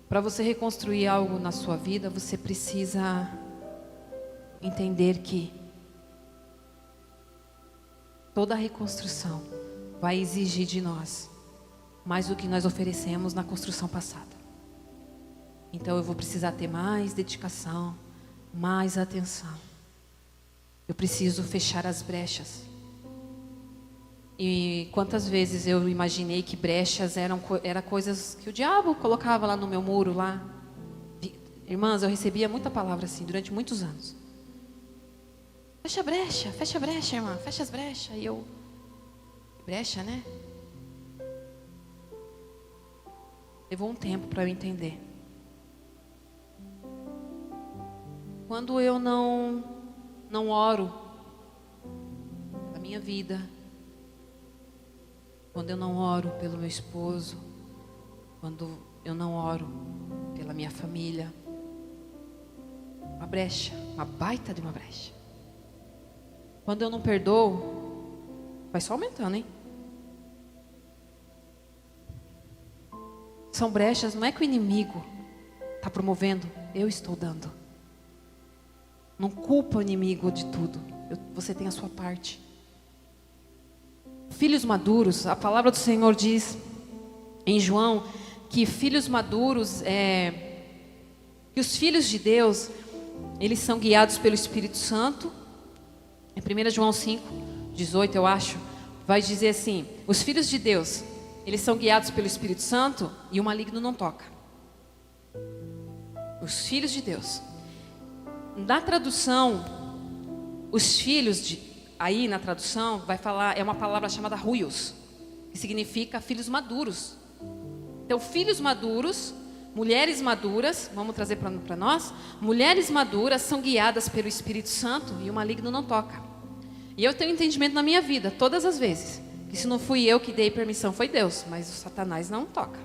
Speaker 1: Para você reconstruir algo na sua vida, você precisa entender que toda reconstrução vai exigir de nós mais do que nós oferecemos na construção passada. Então eu vou precisar ter mais dedicação, mais atenção. Eu preciso fechar as brechas. E quantas vezes eu imaginei que brechas eram coisas que o diabo colocava lá no meu muro lá. Irmãs, eu recebia muita palavra assim durante muitos anos. Fecha a brecha, irmã, fecha as brechas. E eu, brecha, né? Levou um tempo para eu entender. Quando eu não oro pela minha vida, quando eu não oro pelo meu esposo, quando eu não oro pela minha família, uma brecha, uma baita de uma brecha. Quando eu não perdoo, vai só aumentando, hein? São brechas, não é que o inimigo está promovendo, eu estou dando. Não culpa o inimigo de tudo, você tem a sua parte. Filhos maduros, a palavra do Senhor diz em João que filhos maduros, que os filhos de Deus, eles são guiados pelo Espírito Santo. Em 1 João 5, 18 eu acho, vai dizer assim: os filhos de Deus, eles são guiados pelo Espírito Santo e o maligno não toca. Os filhos de Deus. Na tradução, os filhos aí na tradução vai falar, é uma palavra chamada ruios, que significa filhos maduros. Então, filhos maduros, mulheres maduras, vamos trazer para nós, mulheres maduras são guiadas pelo Espírito Santo e o maligno não toca. E eu tenho entendimento na minha vida, todas as vezes, que se não fui eu que dei permissão, foi Deus, mas o Satanás não toca.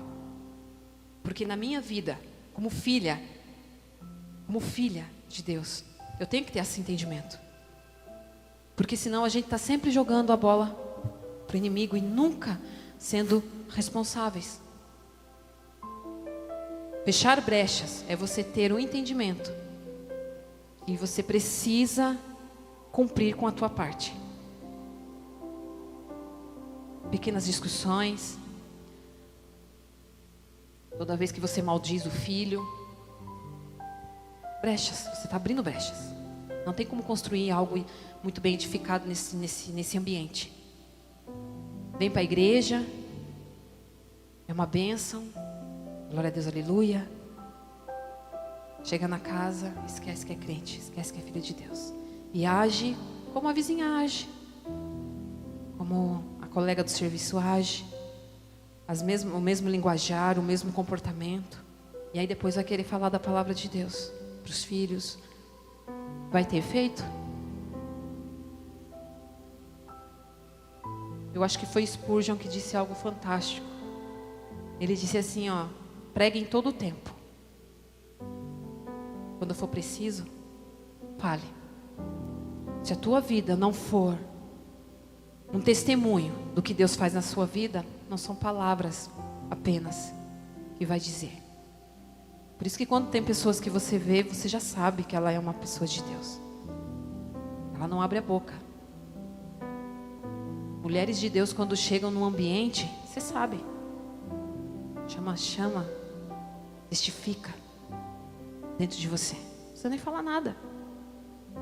Speaker 1: Porque na minha vida, como filha de Deus, eu tenho que ter esse entendimento. Porque senão a gente está sempre jogando a bola para o inimigo e nunca sendo responsáveis. Fechar brechas é você ter um entendimento e você precisa cumprir com a tua parte. Pequenas discussões, toda vez que você maldiz o filho, brechas, você está abrindo brechas. Não tem como construir algo muito bem edificado nesse ambiente. Vem para a igreja, é uma bênção, glória a Deus, aleluia. Chega na casa, esquece que é crente, esquece que é filho de Deus. E age como a vizinha age, como a colega do serviço age, o mesmo linguajar, o mesmo comportamento. E aí depois vai querer falar da palavra de Deus para os filhos. Vai ter efeito? Eu acho que foi Spurgeon que disse algo fantástico. Ele disse assim, ó: pregue em todo o tempo. Quando for preciso, fale. Se a tua vida não for um testemunho do que Deus faz na sua vida, não são palavras apenas que vai dizer. Por isso que quando tem pessoas que você vê, você já sabe que ela é uma pessoa de Deus. Ela não abre a boca. Mulheres de Deus, quando chegam num ambiente, você sabe. Chama, testifica dentro de você. Não precisa nem falar nada.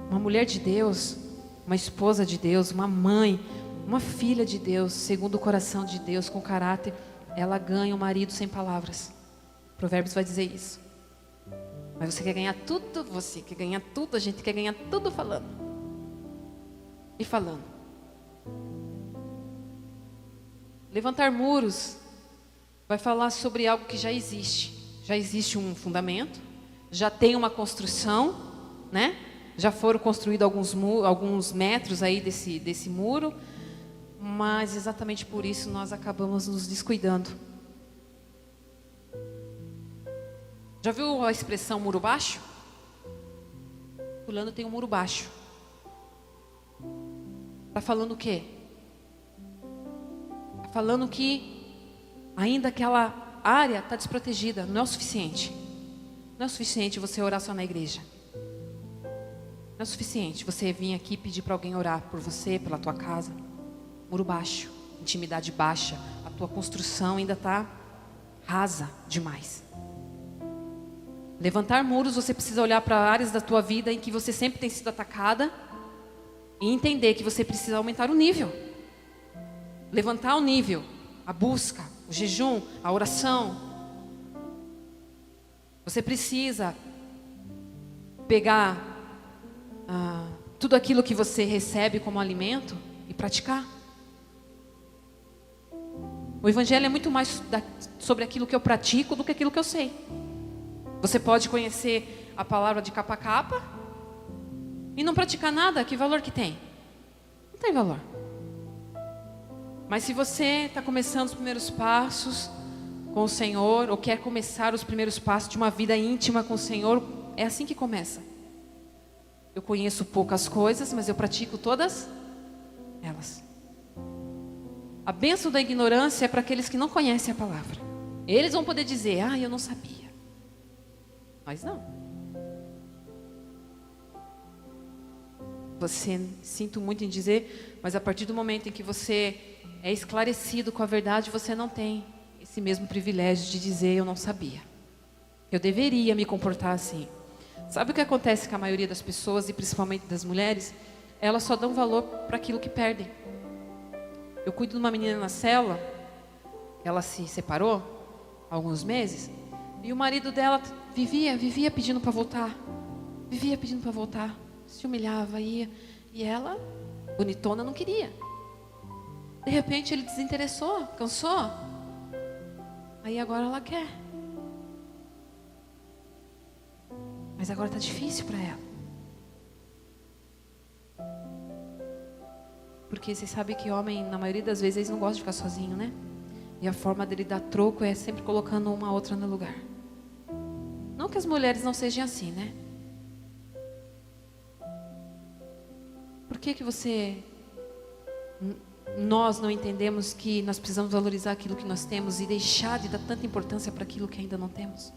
Speaker 1: Uma mulher de Deus, uma esposa de Deus, uma mãe, uma filha de Deus, segundo o coração de Deus, com caráter, ela ganha o marido sem palavras. Provérbios vai dizer isso. Mas você quer ganhar tudo, a gente quer ganhar tudo falando. E falando. Levantar muros vai falar sobre algo que já existe. Já existe um fundamento, já tem uma construção, né? Já foram construídos alguns metros aí desse muro, mas exatamente por isso nós acabamos nos descuidando. Já viu a expressão muro baixo? Fulano tem um muro baixo. Está falando o quê? Está falando que ainda aquela área está desprotegida. Não é o suficiente. Não é o suficiente você orar só na igreja. Não é o suficiente você vir aqui pedir para alguém orar por você, pela tua casa. Muro baixo, intimidade baixa. A tua construção ainda está rasa demais. Levantar muros, você precisa olhar para áreas da tua vida em que você sempre tem sido atacada e entender que você precisa aumentar o nível. Levantar o nível, a busca, o jejum, a oração. Você precisa pegar tudo aquilo que você recebe como alimento e praticar. O evangelho é muito mais sobre aquilo que eu pratico do que aquilo que eu sei. Você pode conhecer a palavra de capa a capa e não praticar nada. Que valor que tem? Não tem valor. Mas se você está começando os primeiros passos com o Senhor, ou quer começar os primeiros passos de uma vida íntima com o Senhor, é assim que começa. Eu conheço poucas coisas, mas eu pratico todas elas. A bênção da ignorância é para aqueles que não conhecem a palavra. Eles vão poder dizer, eu não sabia. Mas não. Você, sinto muito em dizer, mas a partir do momento em que você é esclarecido com a verdade, você não tem esse mesmo privilégio de dizer, eu não sabia. Eu deveria me comportar assim. Sabe o que acontece com a maioria das pessoas, e principalmente das mulheres? Elas só dão valor para aquilo que perdem. Eu cuido de uma menina na célula, ela se separou há alguns meses, e o marido dela vivia pedindo para voltar. Vivia pedindo para voltar. Se humilhava, ia. E ela, bonitona, não queria. De repente ele desinteressou, cansou. Aí agora ela quer. Mas agora está difícil para ela. Porque você sabe que homem, na maioria das vezes, eles não gostam de ficar sozinho, né? E a forma dele dar troco é sempre colocando uma outra no lugar. Não que as mulheres não sejam assim, né? Por que nós não entendemos que nós precisamos valorizar aquilo que nós temos e deixar de dar tanta importância para aquilo que ainda não temos?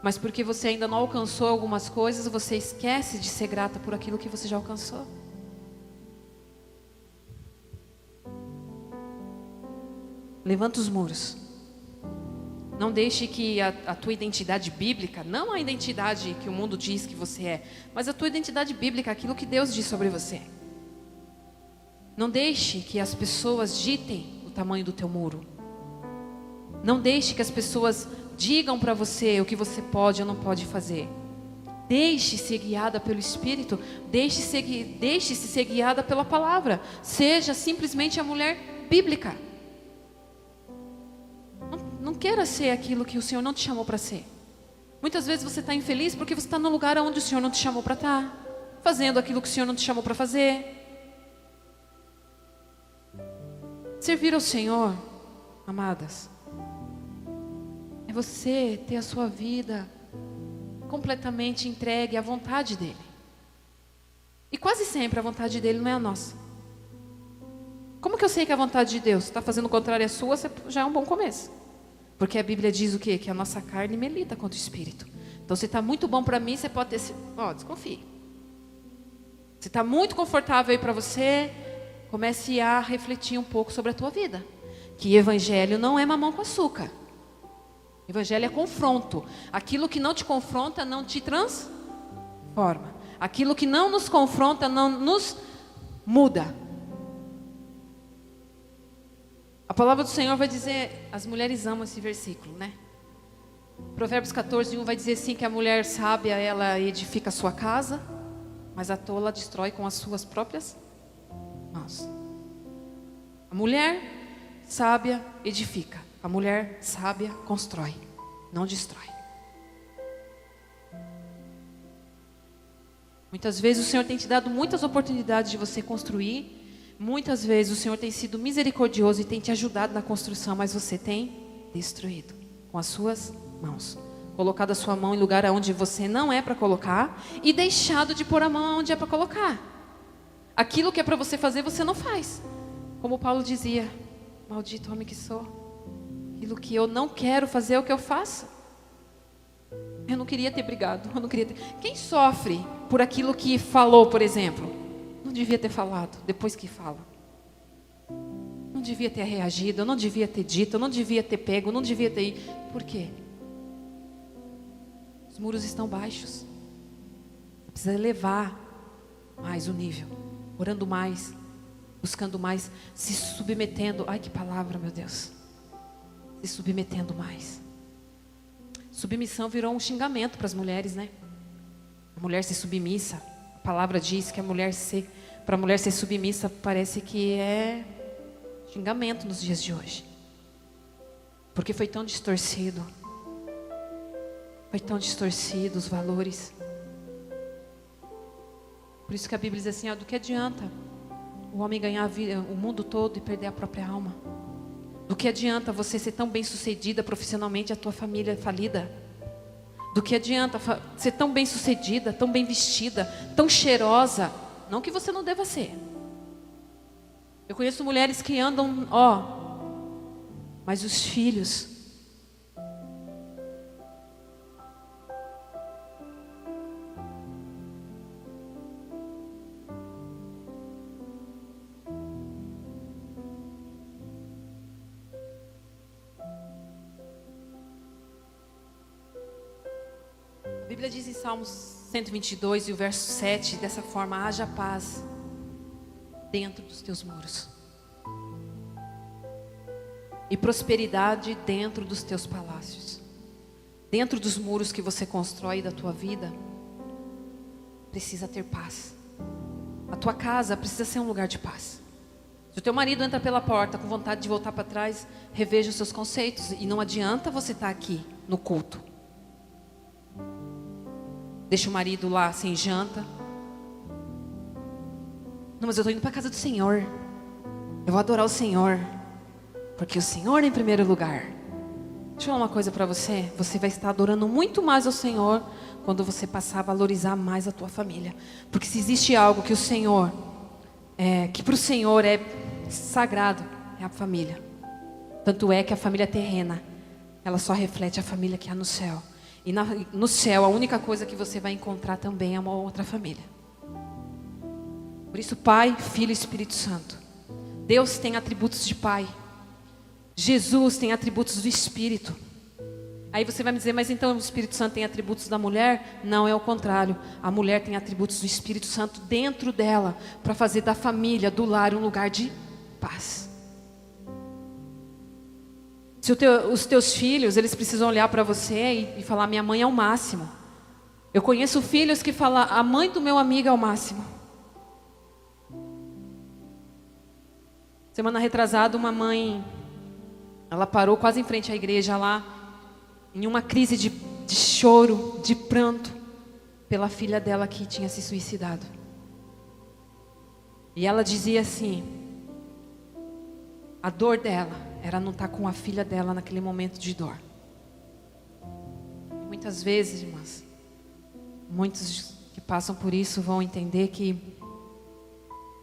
Speaker 1: Mas porque você ainda não alcançou algumas coisas, você esquece de ser grata por aquilo que você já alcançou. Levanta os muros. Não deixe que a tua identidade bíblica, não a identidade que o mundo diz que você é, mas a tua identidade bíblica, aquilo que Deus diz sobre você. Não deixe que as pessoas ditem o tamanho do teu muro. Não deixe que as pessoas digam para você o que você pode ou não pode fazer. Deixe ser guiada pelo Espírito. Deixe-se ser guiada pela palavra. Seja simplesmente a mulher bíblica. Não queira ser aquilo que o Senhor não te chamou para ser. Muitas vezes você está infeliz porque você está no lugar onde o Senhor não te chamou para estar, fazendo aquilo que o Senhor não te chamou para fazer. Servir ao Senhor, amadas, é você ter a sua vida completamente entregue à vontade dEle. E quase sempre a vontade dEle não é a nossa. Como que eu sei que a vontade de Deus está fazendo o contrário à sua? Já é um bom começo. Porque a Bíblia diz o quê? Que a nossa carne milita contra o Espírito. Então se está muito bom para mim, você pode ter... desconfie. Se está muito confortável aí para você, comece a refletir um pouco sobre a tua vida. Que evangelho não é mamão com açúcar. Evangelho é confronto. Aquilo que não te confronta não te transforma. Aquilo que não nos confronta não nos muda. A palavra do Senhor vai dizer, as mulheres amam esse versículo, né? Provérbios 14:1 vai dizer assim, que a mulher sábia, ela edifica a sua casa, mas a tola destrói com as suas próprias mãos. A mulher sábia edifica, a mulher sábia constrói, não destrói. Muitas vezes o Senhor tem te dado muitas oportunidades de você construir. Muitas vezes o Senhor tem sido misericordioso e tem te ajudado na construção, mas você tem destruído com as suas mãos, colocado a sua mão em lugar onde você não é para colocar e deixado de pôr a mão onde é para colocar. Aquilo que é para você fazer, você não faz. Como Paulo dizia, maldito homem que sou. Aquilo que eu não quero fazer é o que eu faço. Eu não queria ter brigado, eu não queria ter... Quem sofre por aquilo que falou, por exemplo? Não devia ter falado, depois que fala. Não devia ter reagido, eu não devia ter dito, eu não devia ter pego, eu não devia ter ido. Por quê? Os muros estão baixos. Precisa elevar mais o nível, orando mais, buscando mais, se submetendo. Ai, que palavra, meu Deus. Se submetendo mais. Submissão virou um xingamento para as mulheres, né? A mulher ser submissa. A palavra diz que para a mulher ser submissa parece que é xingamento nos dias de hoje. Porque foi tão distorcido. Foi tão distorcido os valores. Por isso que a Bíblia diz assim, do que adianta o homem ganhar o mundo todo e perder a própria alma? Do que adianta você ser tão bem sucedida profissionalmente e a tua família falida? Do que adianta ser tão bem sucedida, tão bem vestida, tão cheirosa? Não que você não deva ser. Eu conheço mulheres que andam, mas os filhos... A Bíblia diz em Salmos 122 e o verso 7, dessa forma: haja paz dentro dos teus muros e prosperidade dentro dos teus palácios. Dentro dos muros que você constrói da tua vida, precisa ter paz. A tua casa precisa ser um lugar de paz. Se o teu marido entra pela porta com vontade de voltar para trás, reveja os seus conceitos. E não adianta você estar aqui no culto. Deixa o marido lá sem janta. Não, mas eu estou indo para a casa do Senhor. Eu vou adorar o Senhor. Porque o Senhor é em primeiro lugar. Deixa eu falar uma coisa para você. Você vai estar adorando muito mais ao Senhor quando você passar a valorizar mais a tua família. Porque se existe algo que o Senhor, que para o Senhor é sagrado, é a família. Tanto é que a família terrena, ela só reflete a família que há no céu. E no céu, a única coisa que você vai encontrar também é uma outra família. Por isso, Pai, Filho e Espírito Santo. Deus tem atributos de Pai. Jesus tem atributos do Espírito. Aí você vai me dizer, mas então o Espírito Santo tem atributos da mulher? Não, é o contrário. A mulher tem atributos do Espírito Santo dentro dela, para fazer da família, do lar, um lugar de paz. Se os teus filhos, eles precisam olhar para você e falar, minha mãe é o máximo. Eu conheço filhos que falam, a mãe do meu amigo é o máximo. Semana retrasada, uma mãe, ela parou quase em frente à igreja lá, em uma crise de choro, de pranto, pela filha dela que tinha se suicidado. E ela dizia assim, a dor dela era não estar com a filha dela naquele momento de dor. E muitas vezes, irmãs, muitos que passam por isso vão entender que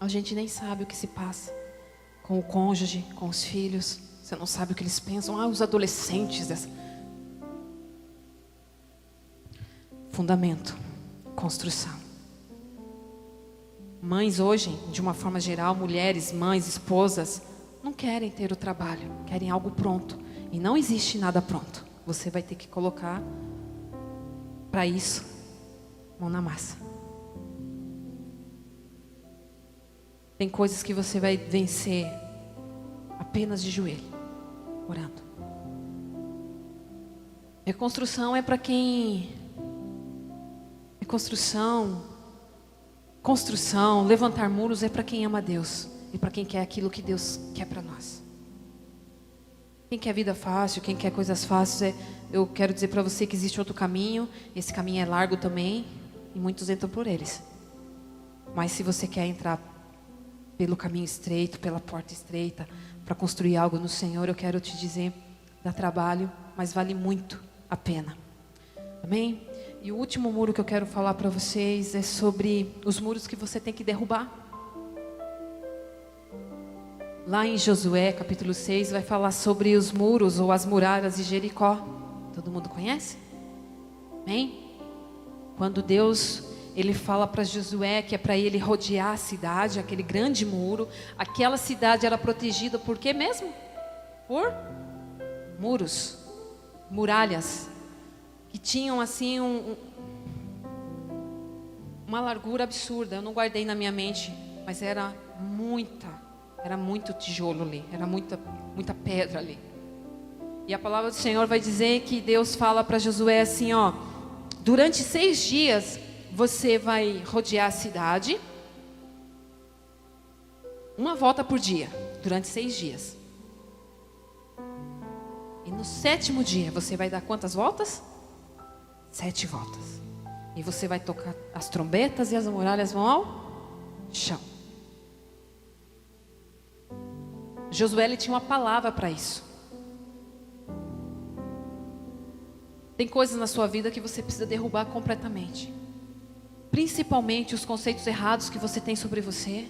Speaker 1: a gente nem sabe o que se passa com o cônjuge, com os filhos. Você não sabe o que eles pensam. Os adolescentes. Fundamento, construção. Mães hoje, de uma forma geral, mulheres, mães, esposas, não querem ter o trabalho, querem algo pronto. E não existe nada pronto. Você vai ter que colocar para isso mão na massa. Tem coisas que você vai vencer apenas de joelho, orando. Reconstrução é para quem... Construção, levantar muros é para quem ama Deus. E para quem quer aquilo que Deus quer para nós. Quem quer vida fácil, quem quer coisas fáceis, eu quero dizer para você que existe outro caminho. Esse caminho é largo também, e muitos entram por eles. Mas se você quer entrar pelo caminho estreito, pela porta estreita, para construir algo no Senhor, eu quero te dizer, dá trabalho, mas vale muito a pena. Amém? E o último muro que eu quero falar para vocês é sobre os muros que você tem que derrubar. Lá em Josué, capítulo 6, vai falar sobre os muros ou as muralhas de Jericó. Todo mundo conhece? Amém? Quando Deus, Ele fala para Josué que é para ele rodear a cidade, aquele grande muro. Aquela cidade era protegida por quê mesmo? Por muros, muralhas, que tinham assim uma largura absurda. Eu não guardei na minha mente, mas era muito tijolo ali, era muita pedra ali. E a palavra do Senhor vai dizer que Deus fala para Josué assim, ó: durante 6 dias você vai rodear a cidade, uma volta por dia, durante 6 dias. E no 7º dia você vai dar quantas voltas? 7 voltas. E você vai tocar as trombetas e as muralhas vão ao chão. Josué, ele tinha uma palavra para isso. Tem coisas na sua vida que você precisa derrubar completamente. Principalmente os conceitos errados que você tem sobre você,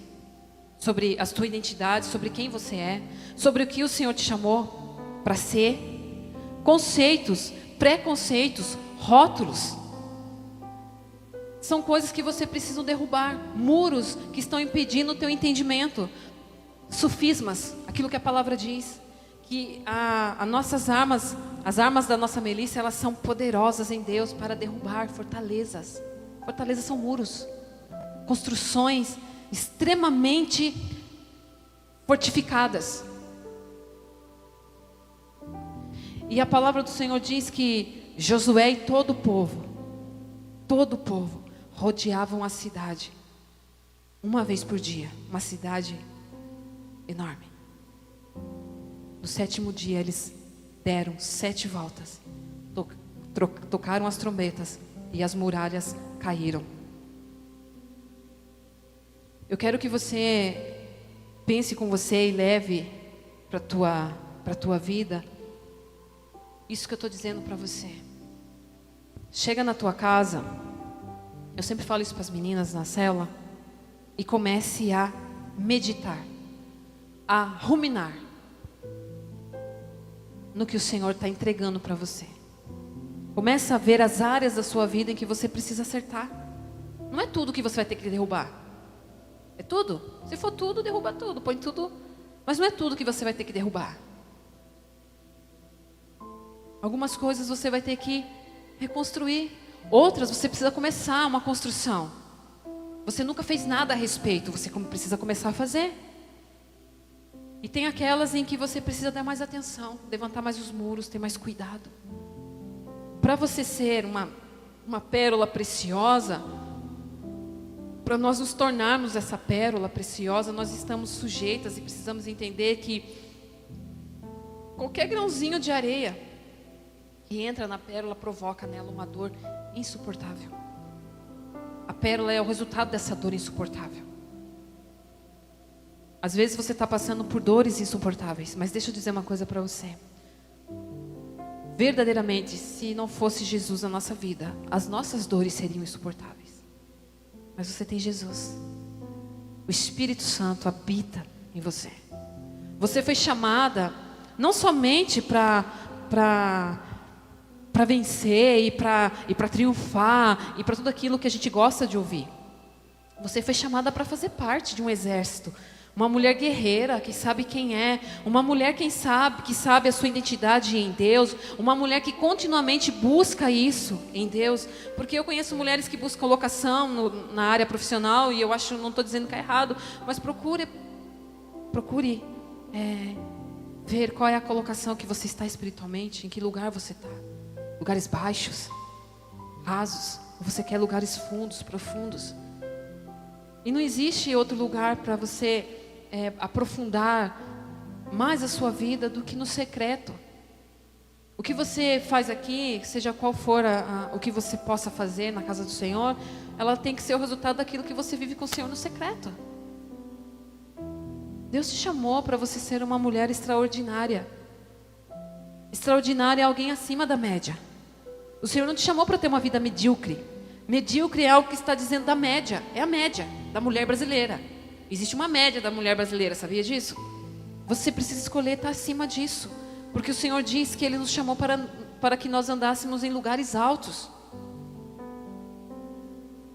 Speaker 1: sobre a sua identidade, sobre quem você é, sobre o que o Senhor te chamou para ser. Conceitos, preconceitos, rótulos. São coisas que você precisa derrubar. Muros que estão impedindo o teu entendimento. Sofismas, aquilo que a palavra diz. Que as nossas armas, as armas da nossa milícia, elas são poderosas em Deus para derrubar fortalezas. Fortalezas são muros, construções extremamente fortificadas. E a palavra do Senhor diz que Josué e todo o povo rodeavam a cidade uma vez por dia, uma cidade enorme. No 7º dia eles deram 7 voltas, tocaram as trombetas e as muralhas caíram. Eu quero que você pense com você e leve para tua vida isso que eu estou dizendo para você. Chega na tua casa, eu sempre falo isso para as meninas na célula, e comece a meditar, a ruminar no que o Senhor está entregando para você. Começa a ver as áreas da sua vida em que você precisa acertar. Não é tudo que você vai ter que derrubar. É tudo? Se for tudo, derruba tudo, põe tudo. Mas não é tudo que você vai ter que derrubar. Algumas coisas você vai ter que reconstruir. Outras você precisa começar uma construção. Você nunca fez nada a respeito, você precisa começar a fazer. E tem aquelas em que você precisa dar mais atenção, levantar mais os muros, ter mais cuidado. Para você ser uma pérola preciosa, para nós nos tornarmos essa pérola preciosa, nós estamos sujeitas e precisamos entender que qualquer grãozinho de areia que entra na pérola provoca nela uma dor insuportável. A pérola é o resultado dessa dor insuportável. Às vezes você está passando por dores insuportáveis, mas deixa eu dizer uma coisa para você. Verdadeiramente, se não fosse Jesus na nossa vida, as nossas dores seriam insuportáveis. Mas você tem Jesus. O Espírito Santo habita em você. Você foi chamada não somente para vencer e para triunfar e para tudo aquilo que a gente gosta de ouvir. Você foi chamada para fazer parte de um exército. Uma mulher guerreira que sabe quem é, uma mulher que sabe a sua identidade em Deus, uma mulher que continuamente busca isso em Deus, porque eu conheço mulheres que buscam colocação na área profissional e eu acho, não estou dizendo que é errado, mas procure ver qual é a colocação que você está espiritualmente, em que lugar você está, lugares baixos, rasos, ou você quer lugares fundos, profundos. E não existe outro lugar para você aprofundar mais a sua vida do que no secreto. O que você faz aqui, seja qual for o que você possa fazer na casa do Senhor, ela tem que ser o resultado daquilo que você vive com o Senhor no secreto. Deus te chamou para você ser uma mulher extraordinária. Extraordinária é alguém acima da média. O Senhor não te chamou para ter uma vida medíocre. Medíocre é algo que está dizendo da média. É a média da mulher brasileira. Existe uma média da mulher brasileira, sabia disso? Você precisa escolher estar acima disso. Porque o Senhor diz que Ele nos chamou para que nós andássemos em lugares altos.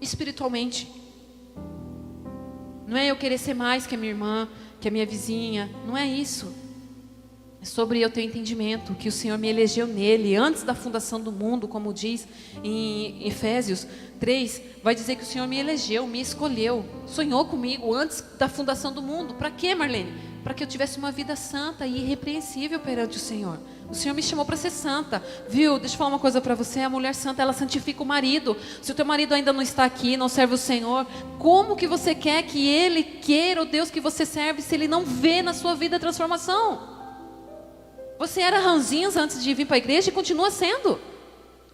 Speaker 1: Espiritualmente. Não é eu querer ser mais que a minha irmã, que a minha vizinha. Não é isso. É sobre eu ter entendimento que o Senhor me elegeu nele antes da fundação do mundo, como diz em Efésios 3, vai dizer que o Senhor me elegeu, me escolheu, sonhou comigo antes da fundação do mundo. Para quê, Marlene? Para que eu tivesse uma vida santa e irrepreensível perante o Senhor. O Senhor me chamou para ser santa, viu? Deixa eu falar uma coisa para você, a mulher santa, ela santifica o marido. Se o teu marido ainda não está aqui, não serve o Senhor, como que você quer que ele queira o Deus que você serve se ele não vê na sua vida a transformação? Você era ranzinhos antes de vir para a igreja e continua sendo.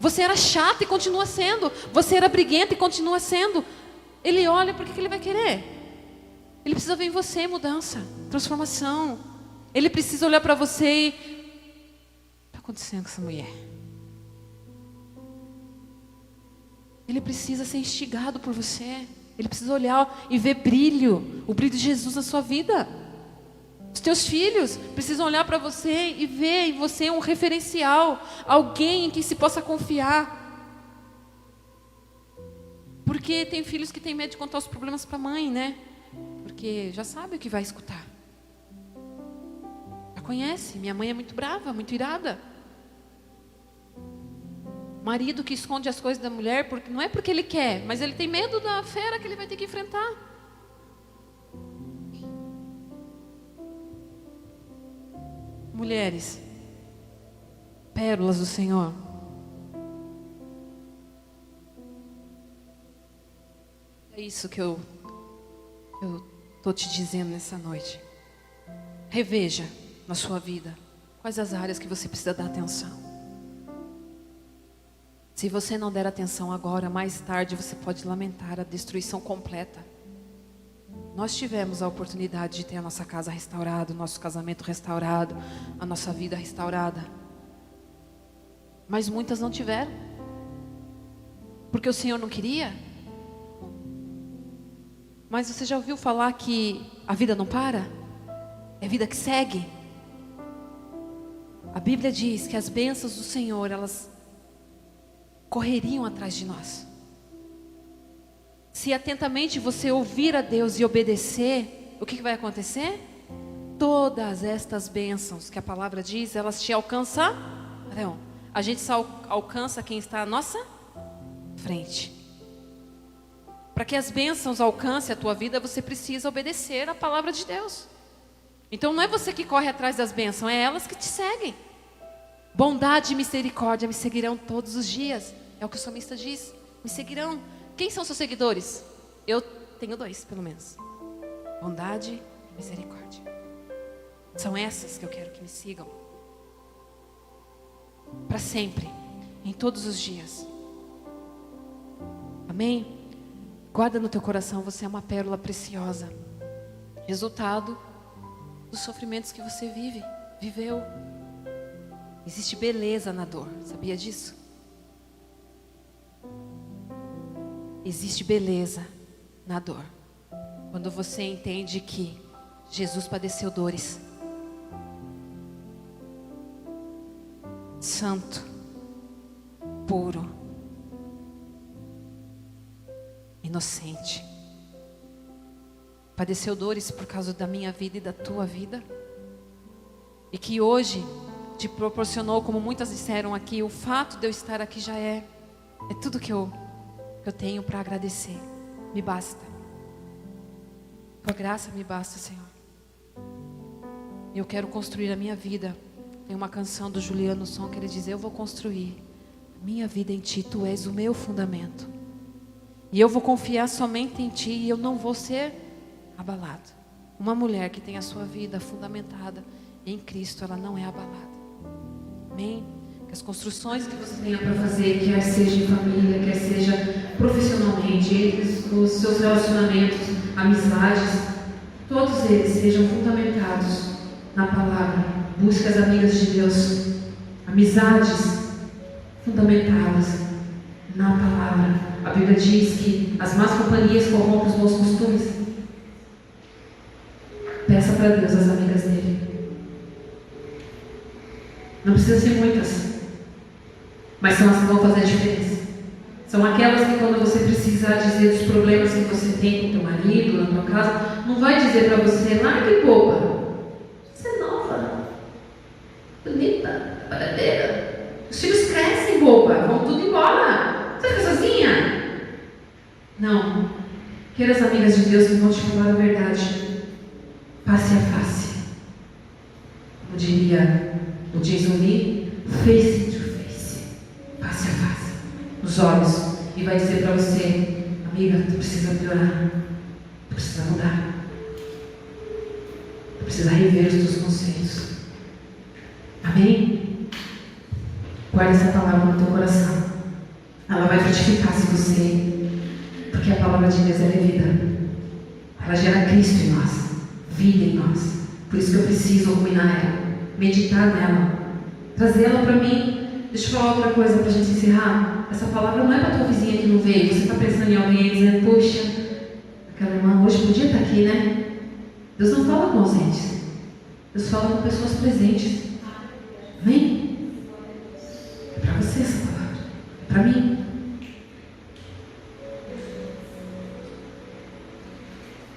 Speaker 1: Você era chato e continua sendo. Você era briguento e continua sendo. Ele olha, por que ele vai querer? Ele precisa ver em você mudança, transformação. Ele precisa olhar para você e... O que está acontecendo com essa mulher? Ele precisa ser instigado por você. Ele precisa olhar e ver brilho, o brilho de Jesus na sua vida. Os teus filhos precisam olhar para você e ver em você um referencial, alguém em quem se possa confiar. Porque tem filhos que têm medo de contar os problemas para a mãe, né? Porque já sabe o que vai escutar. Já conhece, minha mãe é muito brava, muito irada. Marido que esconde as coisas da mulher, porque, não é porque ele quer, mas ele tem medo da fera que ele vai ter que enfrentar. Mulheres, pérolas do Senhor. É isso que eu estou te dizendo nessa noite. Reveja na sua vida quais as áreas que você precisa dar atenção. Se você não der atenção agora, mais tarde você pode lamentar a destruição completa. Nós tivemos a oportunidade de ter a nossa casa restaurada, o nosso casamento restaurado, a nossa vida restaurada. Mas muitas não tiveram. Porque o Senhor não queria. Mas você já ouviu falar que a vida não para? É a vida que segue. A Bíblia diz que as bênçãos do Senhor, elas correriam atrás de nós. Se atentamente você ouvir a Deus e obedecer, o que vai acontecer? Todas estas bênçãos que a palavra diz, elas te alcançarão. A gente só alcança quem está à nossa frente. Para que as bênçãos alcancem a tua vida, você precisa obedecer a palavra de Deus. Então não é você que corre atrás das bênçãos, é elas que te seguem. Bondade e misericórdia me seguirão todos os dias. É o que o salmista diz, me seguirão. Quem são seus seguidores? Eu tenho 2, pelo menos. Bondade e misericórdia. São essas que eu quero que me sigam. Para sempre. Em todos os dias. Amém? Guarda no teu coração, você é uma pérola preciosa. Resultado dos sofrimentos que você viveu. Existe beleza na dor. Sabia disso? Existe beleza na dor. Quando você entende que Jesus padeceu dores. Santo, puro, inocente. Padeceu dores por causa da minha vida e da tua vida. E que hoje te proporcionou, como muitas disseram aqui, o fato de eu estar aqui já é tudo que eu tenho para agradecer. Me basta. Tua graça me basta, Senhor. Eu quero construir a minha vida. Tem uma canção do Juliano Som que ele diz: eu vou construir a minha vida em Ti. Tu és o meu fundamento. E eu vou confiar somente em Ti. E eu não vou ser abalado. Uma mulher que tem a sua vida fundamentada em Cristo, ela não é abalada. Amém? As construções que você tenha para fazer, quer seja em família, quer seja profissionalmente, entre os seus relacionamentos, amizades, todos eles sejam fundamentados na palavra. Busque as amigas de Deus, amizades fundamentados na palavra. A Bíblia diz que as más companhias corrompem os bons costumes. Peça para Deus as amigas dele. Não precisa ser muitas, mas são as que vão fazer a diferença. São aquelas que, quando você precisar dizer dos problemas que você tem com o teu marido, na tua casa, não vai dizer para você: larga e boba, você é nova, bonita, paradeira, os filhos crescem, boba, vão tudo embora, você fica sozinha. Não, queira as amigas de Deus que vão te falar a verdade, face a face. Como diria o Jason Lee, face to face, face a face, nos olhos, e vai dizer para você: amiga, tu precisa melhorar, tu precisa mudar, tu precisa rever os teus conceitos. Amém? Guarde essa palavra no teu coração. Ela vai frutificar se você, porque a palavra de Deus é vida. Ela gera Cristo em nós, vida em nós. Por isso que eu preciso ruminar ela, meditar nela, trazer ela para mim. Deixa eu falar outra coisa para a gente encerrar. Essa palavra não é para a tua vizinha que não veio. Você está pensando em alguém e dizendo: poxa, aquela irmã hoje podia estar aqui, né? Deus não fala com ausentes, Deus fala com pessoas presentes. Amém? É para você essa palavra, é para mim.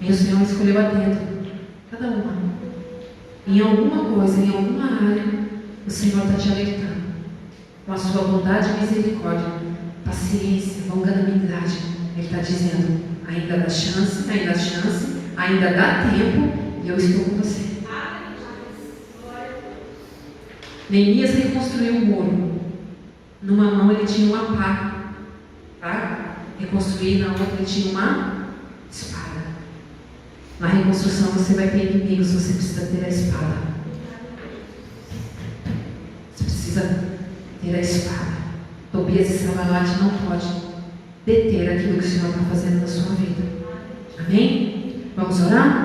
Speaker 1: E o Senhor escolheu a dedo cada uma. Em alguma coisa, em alguma área, o Senhor está te alertando. Com a sua bondade e misericórdia, paciência, longanimidade, Ele está dizendo: ainda dá chance, ainda dá tempo, e eu estou com você. Neemias reconstruiu o muro. Numa mão ele tinha uma pá para reconstruir, na outra ele tinha uma espada. Na reconstrução você vai ter inimigos, você precisa ter a espada. Você precisa ter a espada. Tobias e Sanbalate não pode deter aquilo que o Senhor está fazendo na sua vida. Amém? Vamos orar?